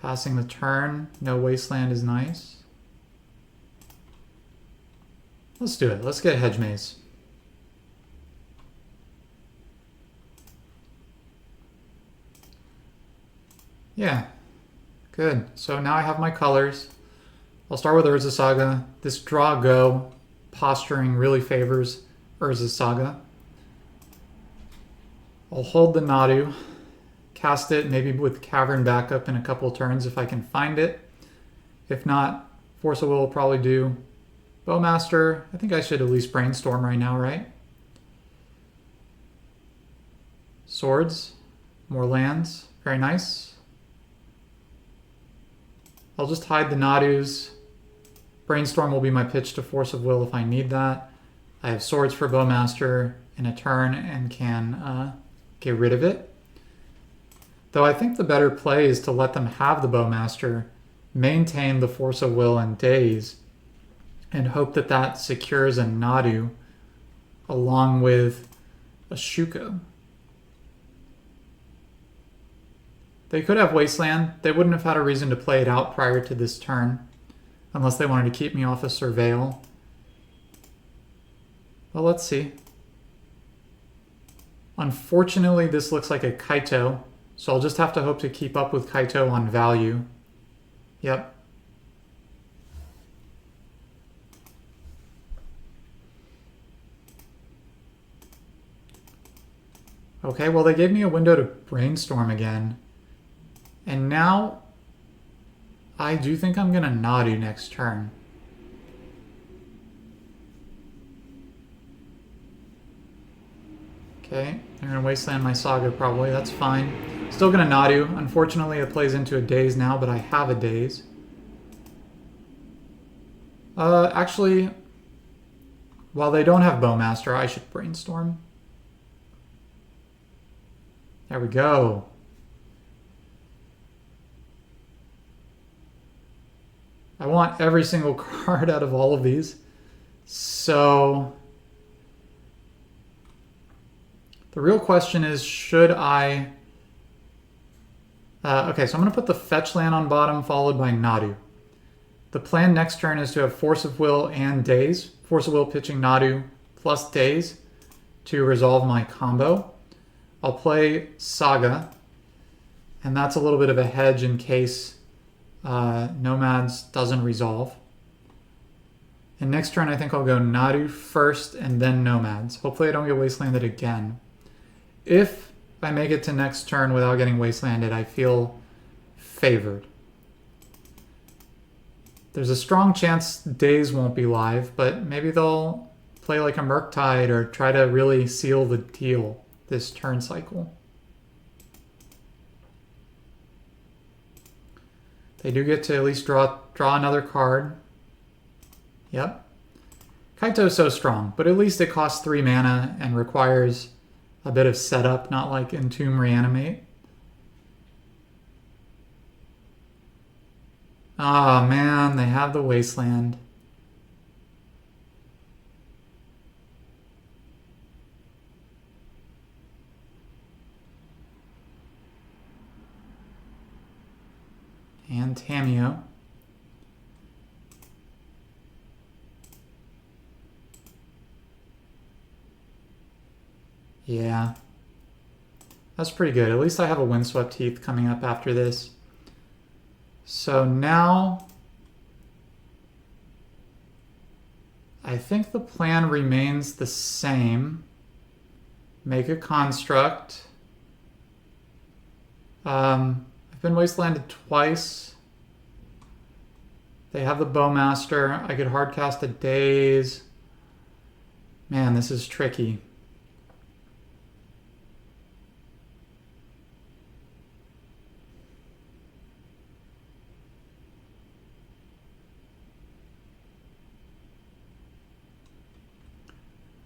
Passing the turn, no Wasteland is nice. Let's do it. Let's get Hedge Maze. Yeah, good. So now I have my colors. I'll start with Urza Saga. This draw go posturing really favors Urza Saga. I'll hold the Nadu, cast it maybe with Cavern backup in a couple turns if I can find it, If not, Force of Will will probably do. Bowmaster, I think I should at least brainstorm right now, right? Swords, more lands, very nice. I'll just hide the Nadus. Brainstorm will be my pitch to Force of Will if I need that. I have swords for Bowmaster in a turn and can get rid of it. Though I think the better play is to let them have the Bowmaster, maintain the Force of Will and Daze, and hope that that secures a Nadu along with a Shuko. They could have Wasteland. They wouldn't have had a reason to play it out prior to this turn, unless they wanted to keep me off of Surveil. Well, let's see. Unfortunately, this looks like a Kaito, so I'll just have to hope to keep up with Kaito on value. Yep. Okay, well, they gave me a window to brainstorm again. And now, I do think I'm going to Nadu next turn. Okay, they're going to Wasteland my Saga probably, that's fine. Still going to Nadu. Unfortunately, it plays into a Daze now, but I have a Daze. Actually, while they don't have Bowmaster, I should brainstorm. There we go. I want every single card out of all of these. So the real question is, should I... okay, so I'm going to put the fetch land on bottom, followed by Nadu. The plan next turn is to have Force of Will and Daze. Force of Will pitching Nadu plus Daze to resolve my combo. I'll play Saga, and that's a little bit of a hedge in case Nomads doesn't resolve. And next turn I think I'll go Nadu first and then Nomads. Hopefully I don't get Wastelanded again. If I make it to next turn without getting Wastelanded, I feel favored. There's a strong chance Daze won't be live, but maybe they'll play like a Murktide or try to really seal the deal this turn cycle. They do get to at least draw another card. Yep. Kaito's so strong, but at least it costs 3 mana and requires a bit of setup, not like Entomb Reanimate. Ah, man, they have the Wasteland. And Tamio. Yeah. That's pretty good. At least I have a Windswept Heath coming up after this. So now I think the plan remains the same. Make a construct. I've been Wastelanded twice. They have the Bowmaster. I could hardcast a Daze. Man, this is tricky.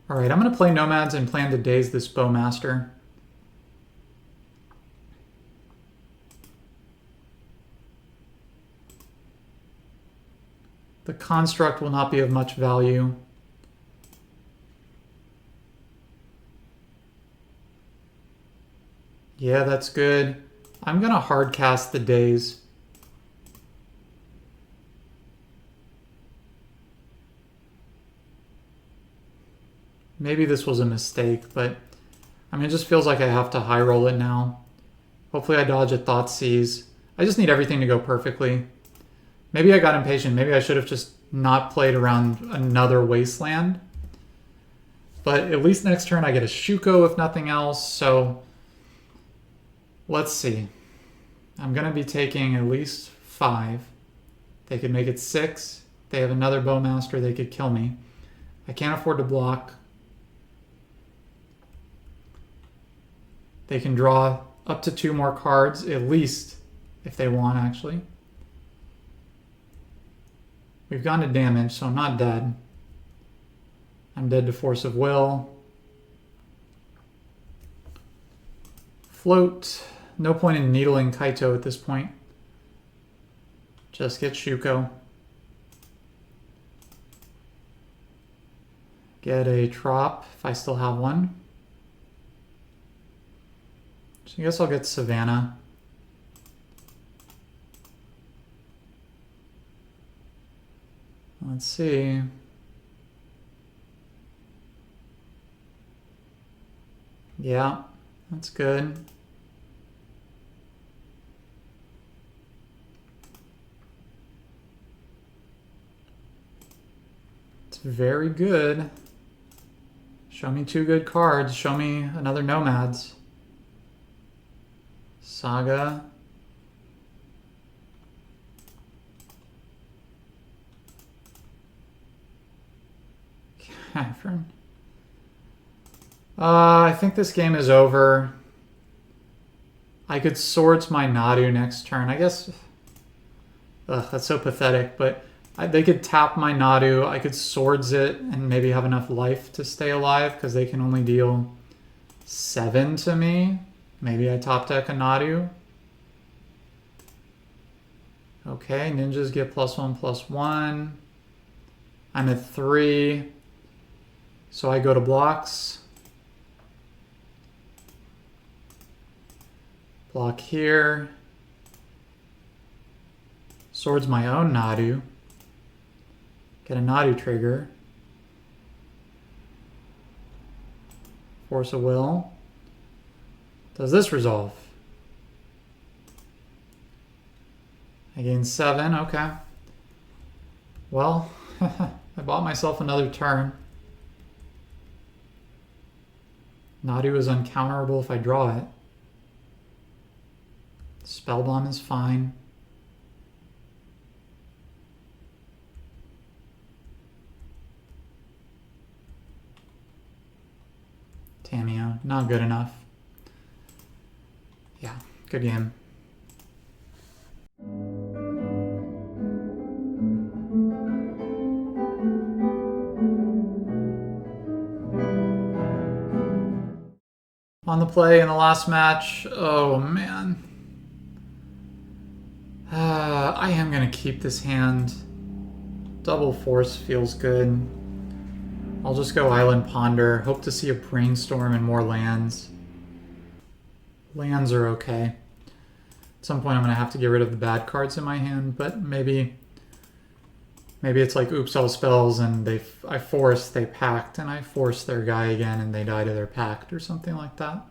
All right, I'm going to play Nomads and plan to Daze this Bowmaster. The construct will not be of much value. Yeah, that's good. I'm going to hardcast the Daze. Maybe this was a mistake, but I mean, it just feels like I have to high roll it now. Hopefully I dodge a Thoughtseize. I just need everything to go perfectly. Maybe I got impatient. Maybe I should have just not played around another Wasteland. But at least next turn I get a Shuko if nothing else. So let's see. I'm going to be taking at least 5. They could make it 6. They have another Bowmaster, they could kill me. I can't afford to block. They can draw up to 2 more cards, at least, if they want, actually. We've gone to damage, so I'm not dead. I'm dead to Force of Will. Float. No point in needling Kaito at this point. Just get Shuko. Get a Trop, if I still have one. So I guess I'll get Savannah. Let's see. Yeah, that's good. It's very good. Show me 2 good cards. Show me another Nomads. Saga. Catherine. I think this game is over. I could Swords my Nadu next turn. I guess... Ugh, that's so pathetic, but they could tap my Nadu. I could Swords it and maybe have enough life to stay alive because they can only deal 7 to me. Maybe I top deck a Nadu. Okay, ninjas get +1/+1. I'm at 3. So I go to blocks. Block here. Swords my own Nadu. Get a Nadu trigger. Force of Will. Does this resolve? I gain 7, okay. Well, I bought myself another turn. Nadu is uncounterable if I draw it. Spellbomb is fine. Tamio, not good enough. Yeah, good game. On the play in the last match, oh man. I am going to keep this hand. Double Force feels good. I'll just go Island Ponder. Hope to see a Brainstorm and more lands. Lands are okay. At some point I'm going to have to get rid of the bad cards in my hand, but maybe it's like oops all spells and I forced, they packed, and I forced their guy again and they die to their pact or something like that.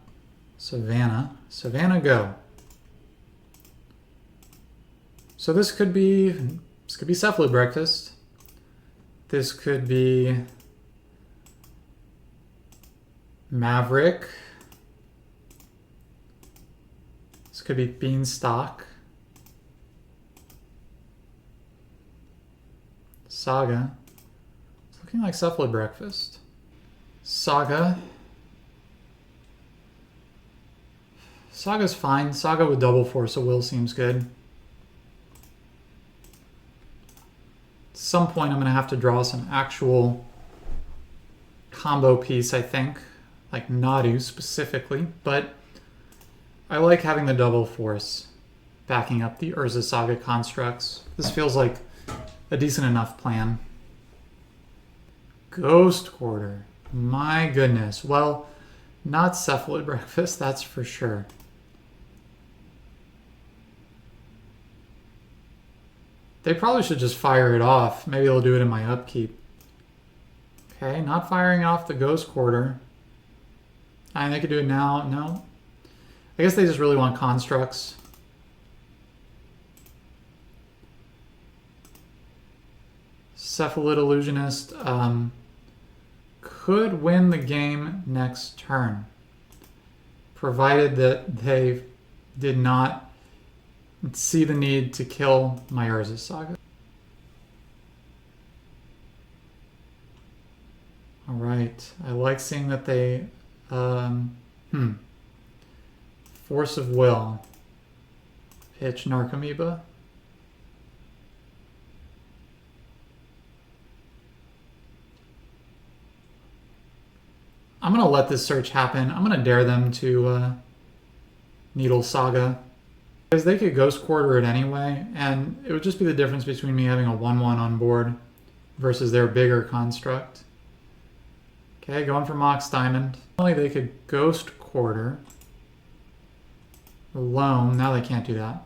Savannah. Savannah, go. So this could be Cephalid Breakfast. This could be Maverick. This could be Beanstalk. Saga. It's looking like Cephalid Breakfast. Saga. Saga's fine. Saga with double Force of Will seems good. At some point I'm going to have to draw some actual combo piece, I think. Like Nadu specifically. But I like having the double Force backing up the Urza Saga constructs. This feels like a decent enough plan. Ghost Quarter. My goodness. Well, not Cephalid Breakfast, that's for sure. They probably should just fire it off. Maybe they'll do it in my upkeep. Okay, not firing off the Ghost Quarter. I mean, they could do it now. No. I guess they just really want constructs. Cephalid Illusionist could win the game next turn, provided that they did not see the need to kill my Urza Saga. All right. I like seeing that they... Force of Will. Pitch Narcomoeba. I'm going to let this search happen. I'm going to dare them to Needle Saga. Because they could Ghost Quarter it anyway, and it would just be the difference between me having a 1-1 on board versus their bigger construct. Okay, going for Mox Diamond. Only they could Ghost Quarter. Loam, now they can't do that.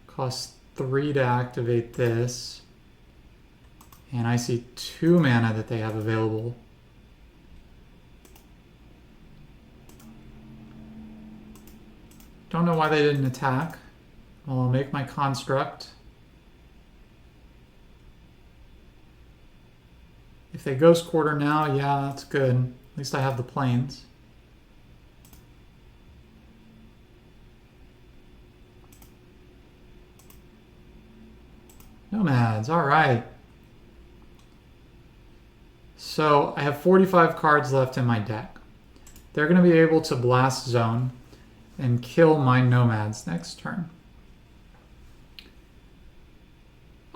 Costs 3 to activate this. And I see 2 mana that they have available. Don't know why they didn't attack. Well, I'll make my construct. If they Ghost Quarter now, yeah, that's good. At least I have the planes. Nomads, all right. So I have 45 cards left in my deck. They're going to be able to Blast Zone and kill my Nomads next turn.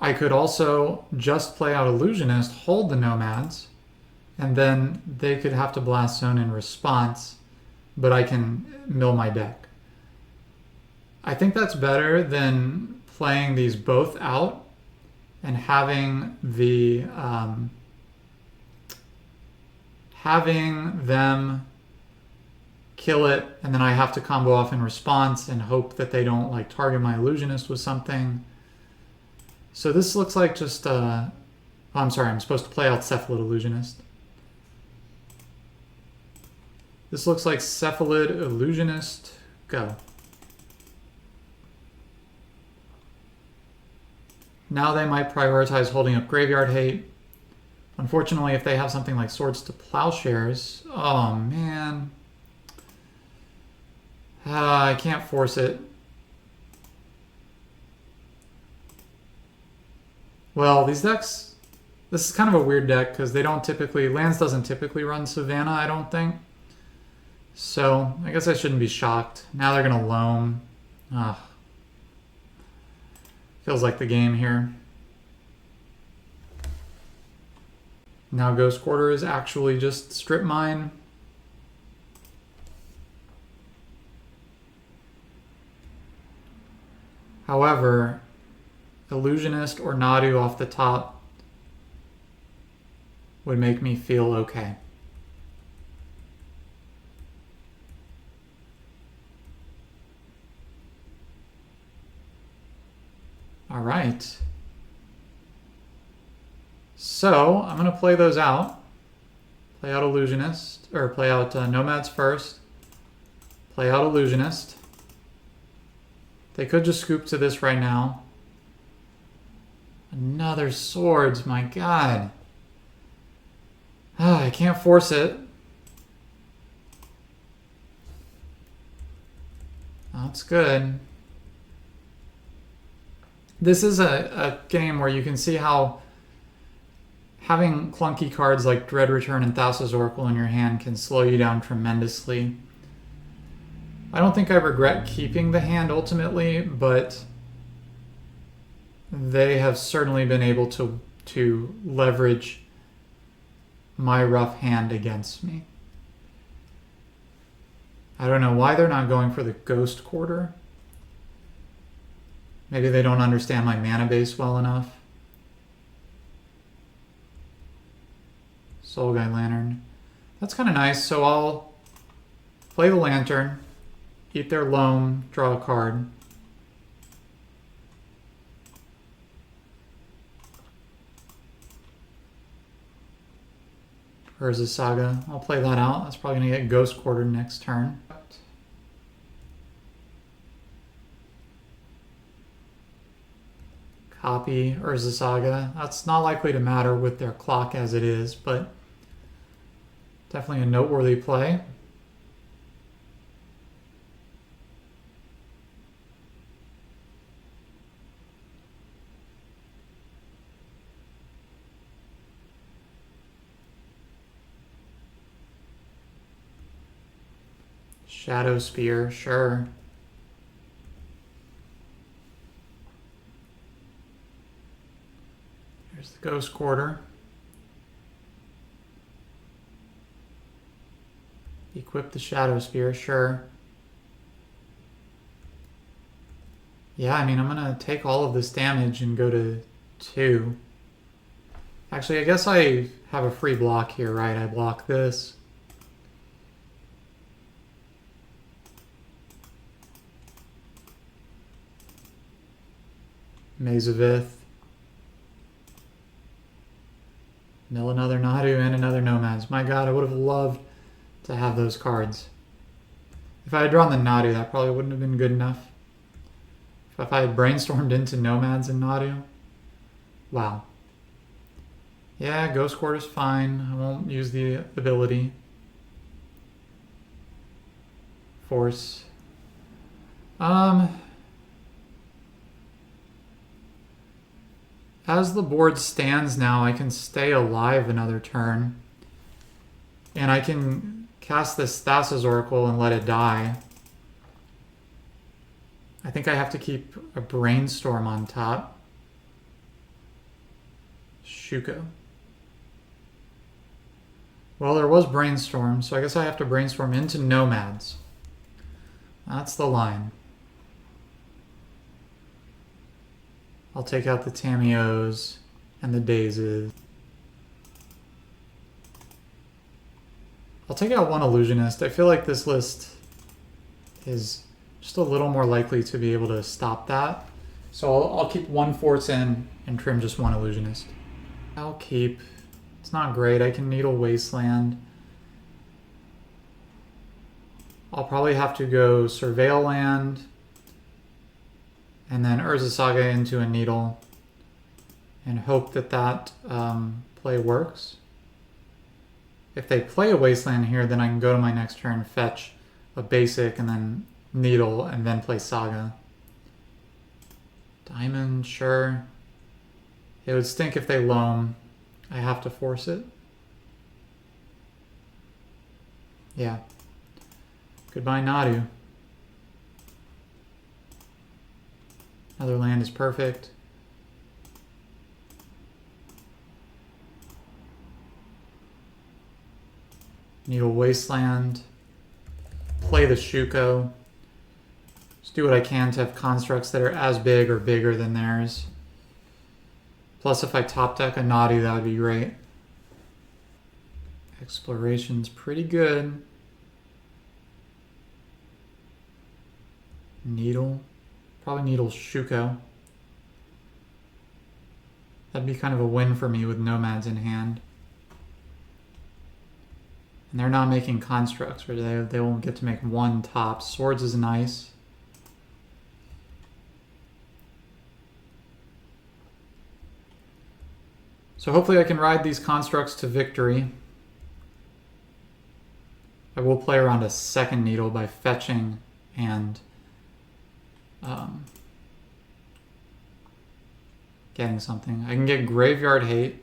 I could also just play out Illusionist, hold the Nomads, and then they could have to Blast Zone in response, but I can mill my deck. I think that's better than playing these both out and having the having them kill it, and then I have to combo off in response and hope that they don't like target my Illusionist with something. So this looks like just oh, I'm sorry, I'm supposed to play out Cephalid Illusionist. This looks like Cephalid Illusionist. Go. Now they might prioritize holding up Graveyard Hate. Unfortunately, if they have something like Swords to Plowshares, oh man. I can't force it. Well, these decks, this is kind of a weird deck because they don't typically, Lands doesn't typically run Savannah, I don't think. So I guess I shouldn't be shocked. Now they're going to loam. Ugh. Feels like the game here. Now Ghost Quarter is actually just Strip Mine. However, Illusionist or Nadu off the top would make me feel okay. All right. So I'm going to play those out. Play out Illusionist, or play out Nomads first. Play out Illusionist. They could just scoop to this right now. Another Swords, my god. I can't force it. That's good. This is a game where you can see how having clunky cards like Dread Return and Thassa's Oracle in your hand can slow you down tremendously. I don't think I regret keeping the hand ultimately, but they have certainly been able to leverage my rough hand against me. I don't know why they're not going for the Ghost Quarter. Maybe they don't understand my mana base well enough. Soul Guide Lantern. That's kind of nice, so I'll play the Lantern, eat their loam, draw a card. Urza Saga. I'll play that out. That's probably going to get Ghost Quartered next turn. Copy Urza Saga. That's not likely to matter with their clock as it is, but definitely a noteworthy play. Shadow Spear, sure. There's the Ghost Quarter. Equip the Shadow Spear, sure. Yeah, I mean, I'm gonna take all of this damage and go to 2. Actually, I guess I have a free block here, right? I block this. Maze of Ith. Mill another Nadu and another Nomads. My god, I would have loved to have those cards. If I had drawn the Nadu, that probably wouldn't have been good enough. If I had brainstormed into Nomads and Nadu, wow. Yeah, Ghost Quarter's fine. I won't use the ability. Force. As the board stands now, I can stay alive another turn. And I can cast this Thassa's Oracle and let it die. I think I have to keep a Brainstorm on top. Shuko. Well, there was Brainstorm, so I guess I have to Brainstorm into Nomads. That's the line. I'll take out the Tamios and the Dazes. I'll take out one Illusionist. I feel like this list is just a little more likely to be able to stop that. So I'll keep one Force in and trim just one Illusionist. I'll keep... It's not great. I can Needle Wasteland. I'll probably have to go Surveil Land and then Urza Saga into a Needle and hope that that play works. If they play a Wasteland here, then I can go to my next turn, fetch a basic, and then Needle, and then play Saga. Diamond, sure. It would stink if they loam. I have to force it. Yeah. Goodbye, Nadu. Another land is perfect. Needle Wasteland. Play the Shuko. Just do what I can to have constructs that are as big or bigger than theirs. Plus, if I top deck a Nadu, that would be great. Exploration's pretty good. Needle. Probably Needle Shuko. That'd be kind of a win for me with Nomads in hand. And they're not making constructs, where they won't get to make one top. Swords is nice. So hopefully I can ride these constructs to victory. I will play around a second Needle by fetching and getting something. I can get Graveyard Hate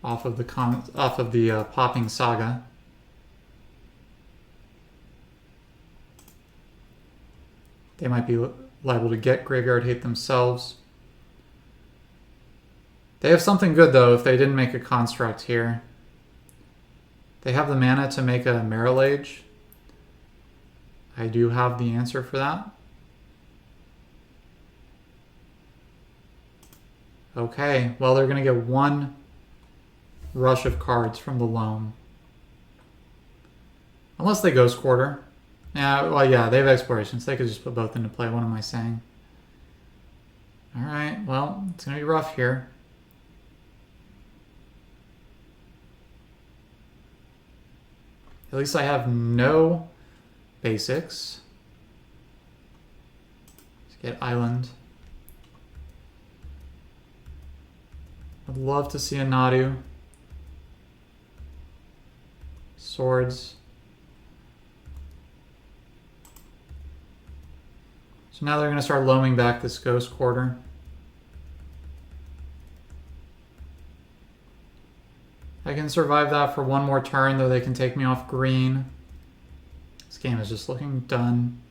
off of the Popping Saga. They might be liable to get Graveyard Hate themselves. They have something good though if they didn't make a construct here. They have the mana to make a Marilage. I do have the answer for that. Okay, well they're going to get one rush of cards from the loam. Unless they Ghost Quarter. Yeah, well yeah, they have Explorations. They could just put both into play. What am I saying? Alright, well, it's going to be rough here. At least I have no basics. Let's get Island. I'd love to see a Nadu. Swords. So now they're going to start loaming back this Ghost Quarter. I can survive that for one more turn, though they can take me off green. This game is just looking done.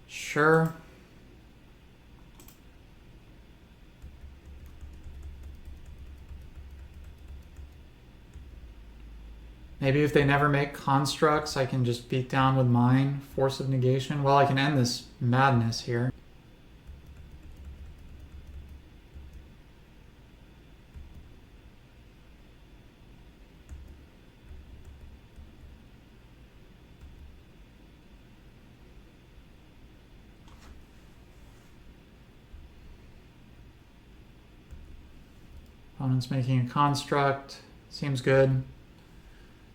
Sure. Maybe if they never make constructs, I can just beat down with mine. Force of negation. Well, I can end this madness here. Opponent's making a construct. Seems good.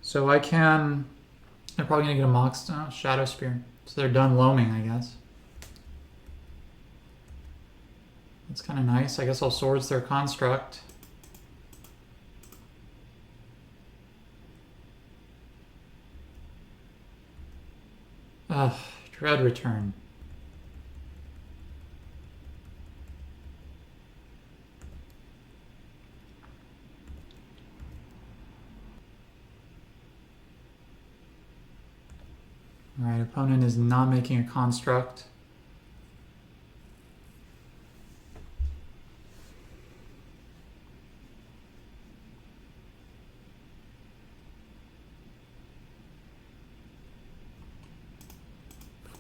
So I can... They're probably going to get a Mox Shadow Spear. So they're done loaming, I guess. That's kind of nice. I guess I'll Swords their construct. Ugh, Dread Return. Alright, opponent is not making a construct.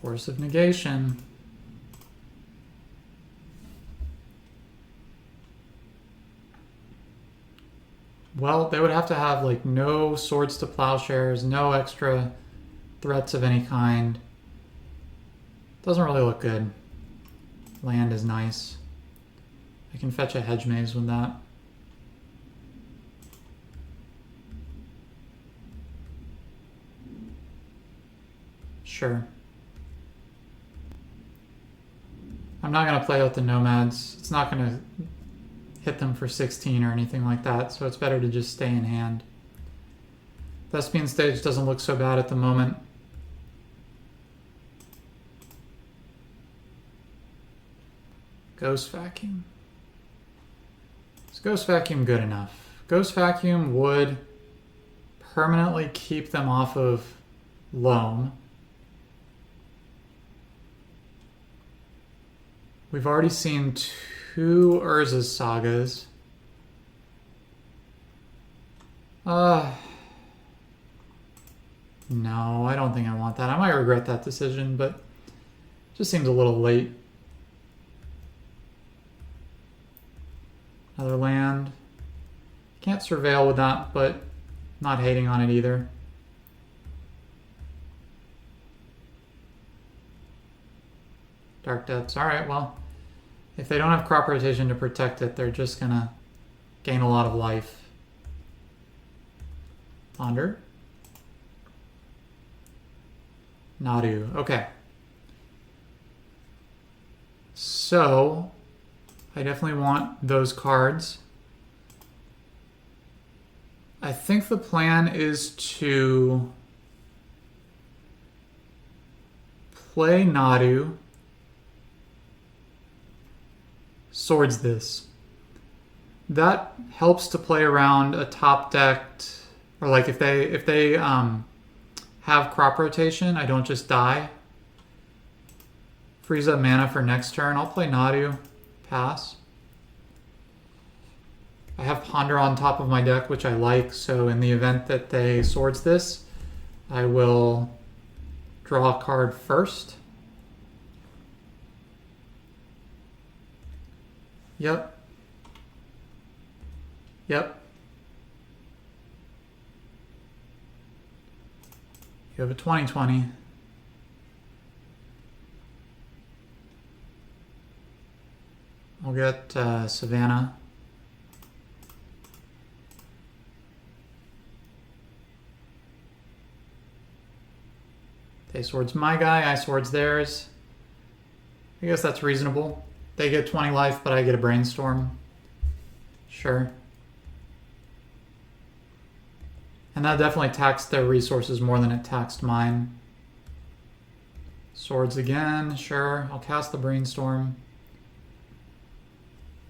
Force of negation. Well, they would have to have like no Swords to Plowshares, no extra threats of any kind. Doesn't really look good. Land is nice. I can fetch a Hedge Maze with that. Sure. I'm not going to play out the Nomads. It's not going to hit them for 16 or anything like that, so it's better to just stay in hand. Thespian Stage doesn't look so bad at the moment. Ghost Vacuum. Is Ghost Vacuum good enough? Ghost Vacuum would permanently keep them off of loam. We've already seen 2 Urza's Sagas. No, I don't think I want that. I might regret that decision, but it just seems a little late. Another land. Can't Surveil with that, but not hating on it either. Dark Depths. Alright, well, if they don't have crop rotation to protect it, they're just gonna gain a lot of life. Ponder. Nadu. Okay. So, I definitely want those cards. I think the plan is to play Nadu, Swords this. That helps to play around a top decked, or like if they have crop rotation, I don't just die. Frees up mana for next turn. I'll play Nadu. Pass. I have Ponder on top of my deck, which I like, so in the event that they Swords this, I will draw a card first. Yep. Yep. You have a 20/20. We'll get Savannah. Okay, sword's my guy, I sword's theirs. I guess that's reasonable. They get 20 life, but I get a brainstorm. Sure. And that definitely taxed their resources more than it taxed mine. Swords again, sure. I'll cast the brainstorm.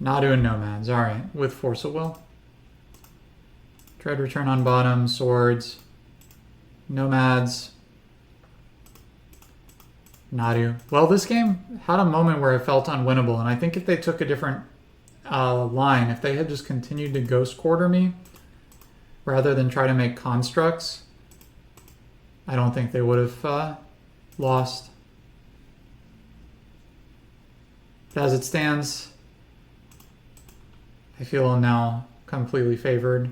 Nadu and nomads, alright, with force of will. Dread return on bottom, swords. Nomads. Nadu. Well, this game had a moment where it felt unwinnable, and I think if they took a different line, if they had just continued to ghost quarter me, rather than try to make constructs, I don't think they would have lost. But as it stands, I feel now completely favored.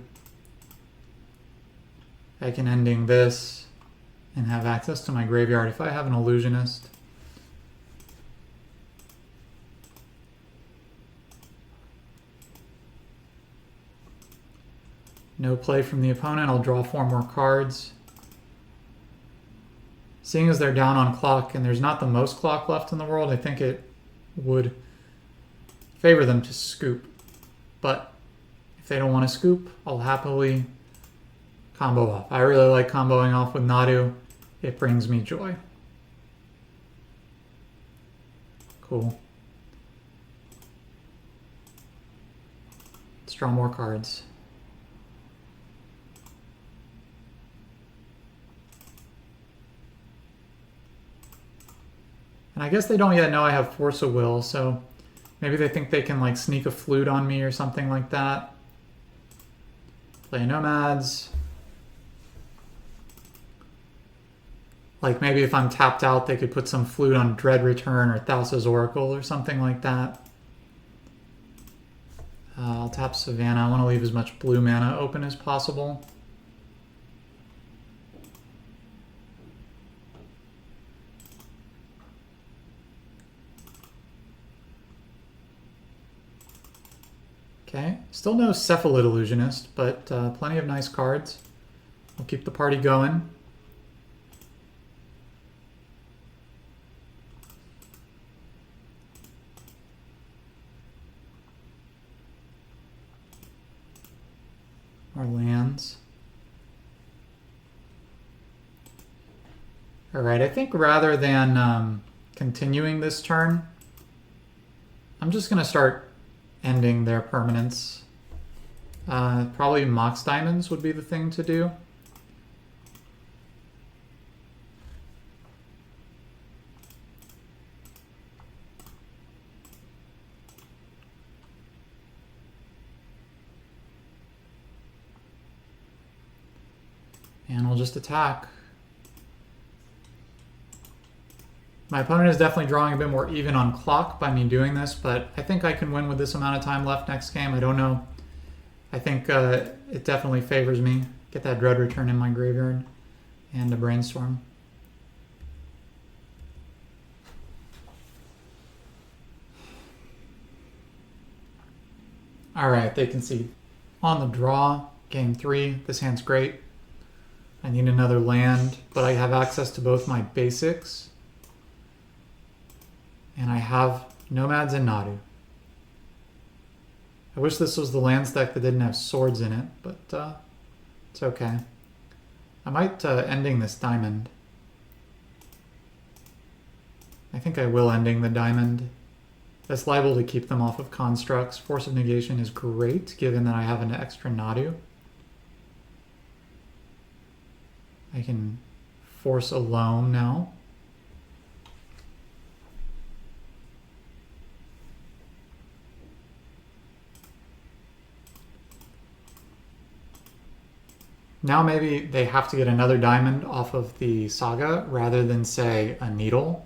I can ending this and have access to my graveyard if I have an illusionist. No play from the opponent. I'll draw 4 more cards. Seeing as they're down on clock and there's not the most clock left in the world, I think it would favor them to scoop. But if they don't want to scoop, I'll happily combo off. I really like comboing off with Nadu. It brings me joy. Cool. Let's draw more cards. And I guess they don't yet know I have force of will, so maybe they think they can like sneak a flute on me or something like that. Play nomads. Like maybe if I'm tapped out, they could put some flute on Dread Return or Thassa's Oracle or something like that. I'll tap Savannah. I want to leave as much blue mana open as possible. Okay, still no Cephalid Illusionist, but plenty of nice cards. We'll keep the party going. More lands. Alright, I think rather than continuing this turn, I'm just going to start ending their permanents. Probably Mox Diamonds would be the thing to do. And we'll just attack. My opponent is definitely drawing a bit more even on clock by me doing this, but I think I can win with this amount of time left next game. I don't know. I think it definitely favors me. Get that Dread Return in my graveyard and a Brainstorm. Alright, they concede. On the draw, game 3. This hand's great. I need another land, but I have access to both my basics. And I have Nomads and Nadu. I wish this was the lands deck that didn't have swords in it, but it's okay. I might ending this diamond. I think I will ending the diamond. That's liable to keep them off of constructs. Force of negation is great, given that I have an extra Nadu. I can force a loam now. Now maybe they have to get another diamond off of the saga rather than, say, a needle.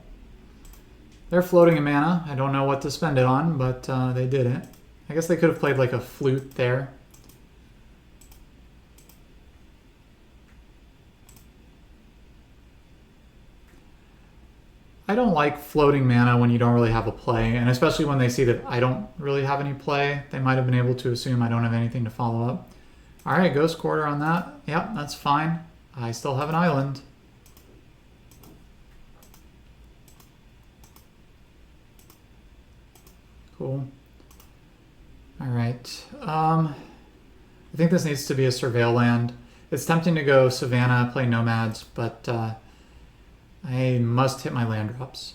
They're floating a mana. I don't know what to spend it on, but they did it. I guess they could have played like a flute there. I don't like floating mana when you don't really have a play, and especially when they see that I don't really have any play. They might have been able to assume I don't have anything to follow up. Alright, Ghost Quarter on that. Yep, that's fine. I still have an island. Cool. All right. I think this needs to be a surveil land. It's tempting to go Savannah, play Nomads, but I must hit my land drops.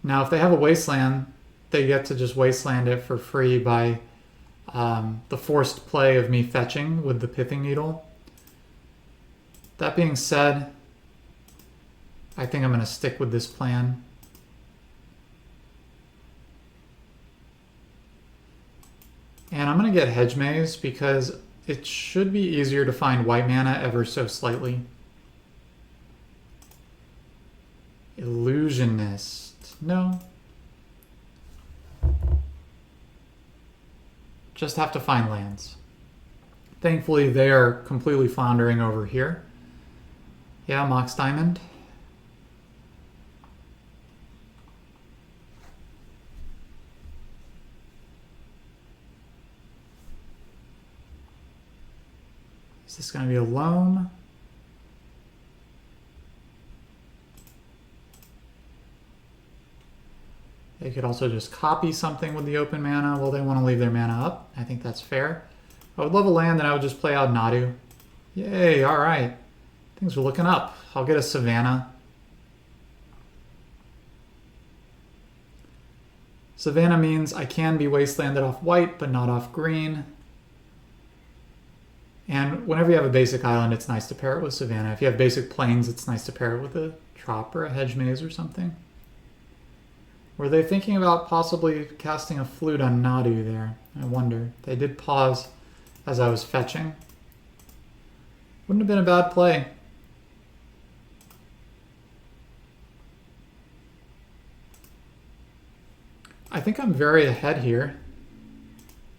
Now, if they have a Wasteland, they get to just Wasteland it for free by the forced play of me fetching with the Pithing Needle. That being said, I think I'm going to stick with this plan. And I'm going to get Hedge Maze because it should be easier to find white mana ever so slightly. Illusionist. No. Just have to find lands. Thankfully, they are completely floundering over here. Yeah, Mox Diamond. Is this going to be a loam? They could also just copy something with the open mana. Well, they want to leave their mana up. I think that's fair. I would love a land, and I would just play out Nadu. Yay, all right. Things are looking up. I'll get a Savannah. Savannah means I can be wastelanded off white, but not off green. And whenever you have a basic island, it's nice to pair it with Savannah. If you have basic plains, it's nice to pair it with a Trop or a Hedge Maze or something. Were they thinking about possibly casting a Flute on Nadu there? I wonder. They did pause as I was fetching. Wouldn't have been a bad play. I think I'm very ahead here.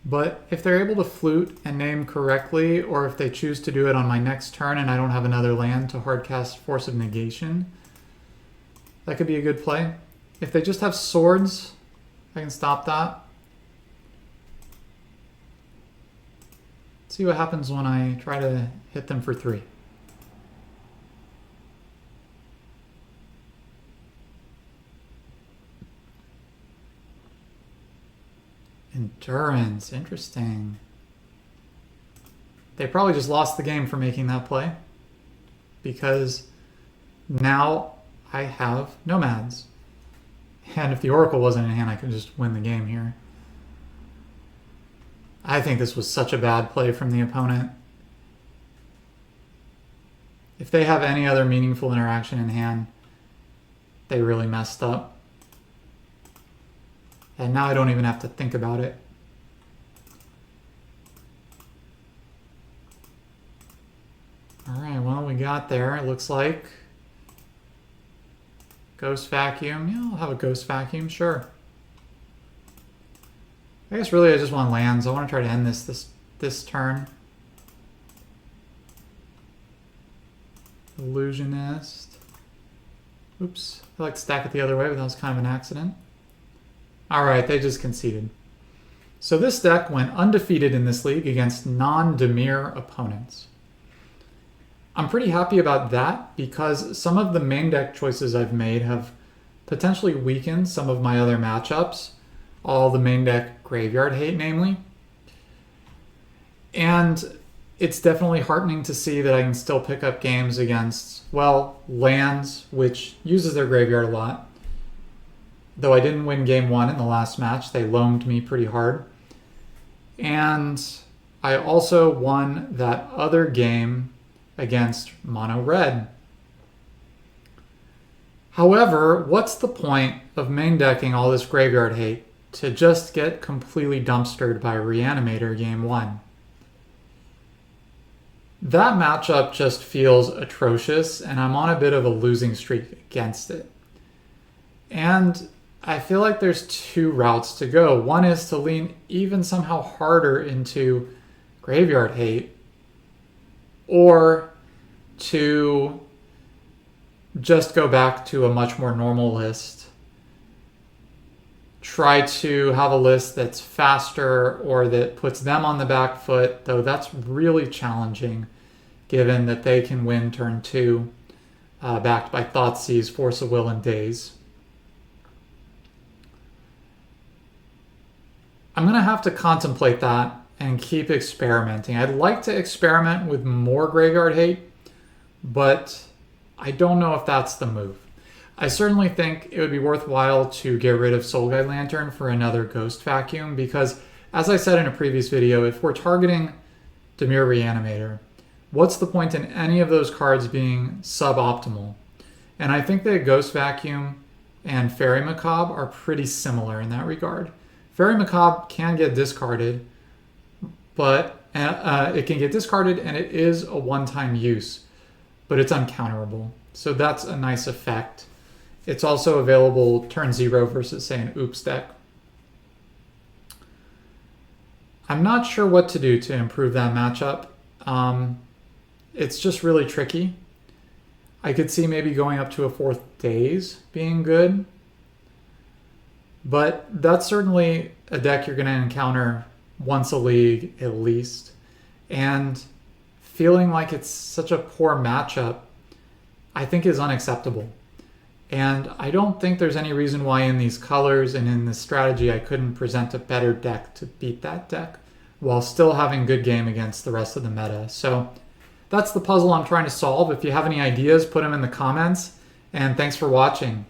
But if they're able to Flute and name correctly, or if they choose to do it on my next turn and I don't have another land to hardcast Force of Negation, that could be a good play. If they just have swords, I can stop that. See what happens when I try to hit them for 3. Endurance, interesting. They probably just lost the game for making that play, because now I have Nomads. And if the Oracle wasn't in hand, I could just win the game here. I think this was such a bad play from the opponent. If they have any other meaningful interaction in hand, they really messed up. And now I don't even have to think about it. All right, well, we got there, it looks like. Ghost Vacuum. Yeah, I'll have a Ghost Vacuum, sure. I guess really I just want lands. I want to try to end this turn. Illusionist. Oops. I like to stack it the other way, but that was kind of an accident. Alright, they just conceded. So this deck went undefeated in this league against non-Dimir opponents. I'm pretty happy about that because some of the main deck choices I've made have potentially weakened some of my other matchups. All the main deck graveyard hate, namely. And it's definitely heartening to see that I can still pick up games against, well, lands, which uses their graveyard a lot. Though I didn't win game 1 in the last match, they loamed me pretty hard. And I also won that other game against mono red. However, what's the point of main decking all this graveyard hate to just get completely dumpstered by Reanimator game 1? That matchup just feels atrocious, and I'm on a bit of a losing streak against it. And I feel like there's 2 routes to go. One is to lean even somehow harder into graveyard hate, or to just go back to a much more normal list. Try to have a list that's faster or that puts them on the back foot, though that's really challenging given that they can win turn 2 backed by Thoughtseize, Force of Will, and Daze. I'm going to have to contemplate that and keep experimenting. I'd like to experiment with more Graveyard Hate, but I don't know if that's the move. I certainly think it would be worthwhile to get rid of Soul Guide Lantern for another Ghost Vacuum because, as I said in a previous video, if we're targeting Dimir Reanimator, what's the point in any of those cards being suboptimal? And I think that Ghost Vacuum and Fairy Macabre are pretty similar in that regard. Fairy Macabre can get discarded, but it can get discarded and it is a one-time use, but it's uncounterable. So that's a nice effect. It's also available turn 0 versus, say, an Oops deck. I'm not sure what to do to improve that matchup. It's just really tricky. I could see maybe going up to a 4th Daze being good. But that's certainly a deck you're going to encounter once a league at least. And feeling like it's such a poor matchup, I think is unacceptable. And I don't think there's any reason why in these colors and in this strategy I couldn't present a better deck to beat that deck while still having good game against the rest of the meta. So that's the puzzle I'm trying to solve. If you have any ideas, put them in the comments. And thanks for watching.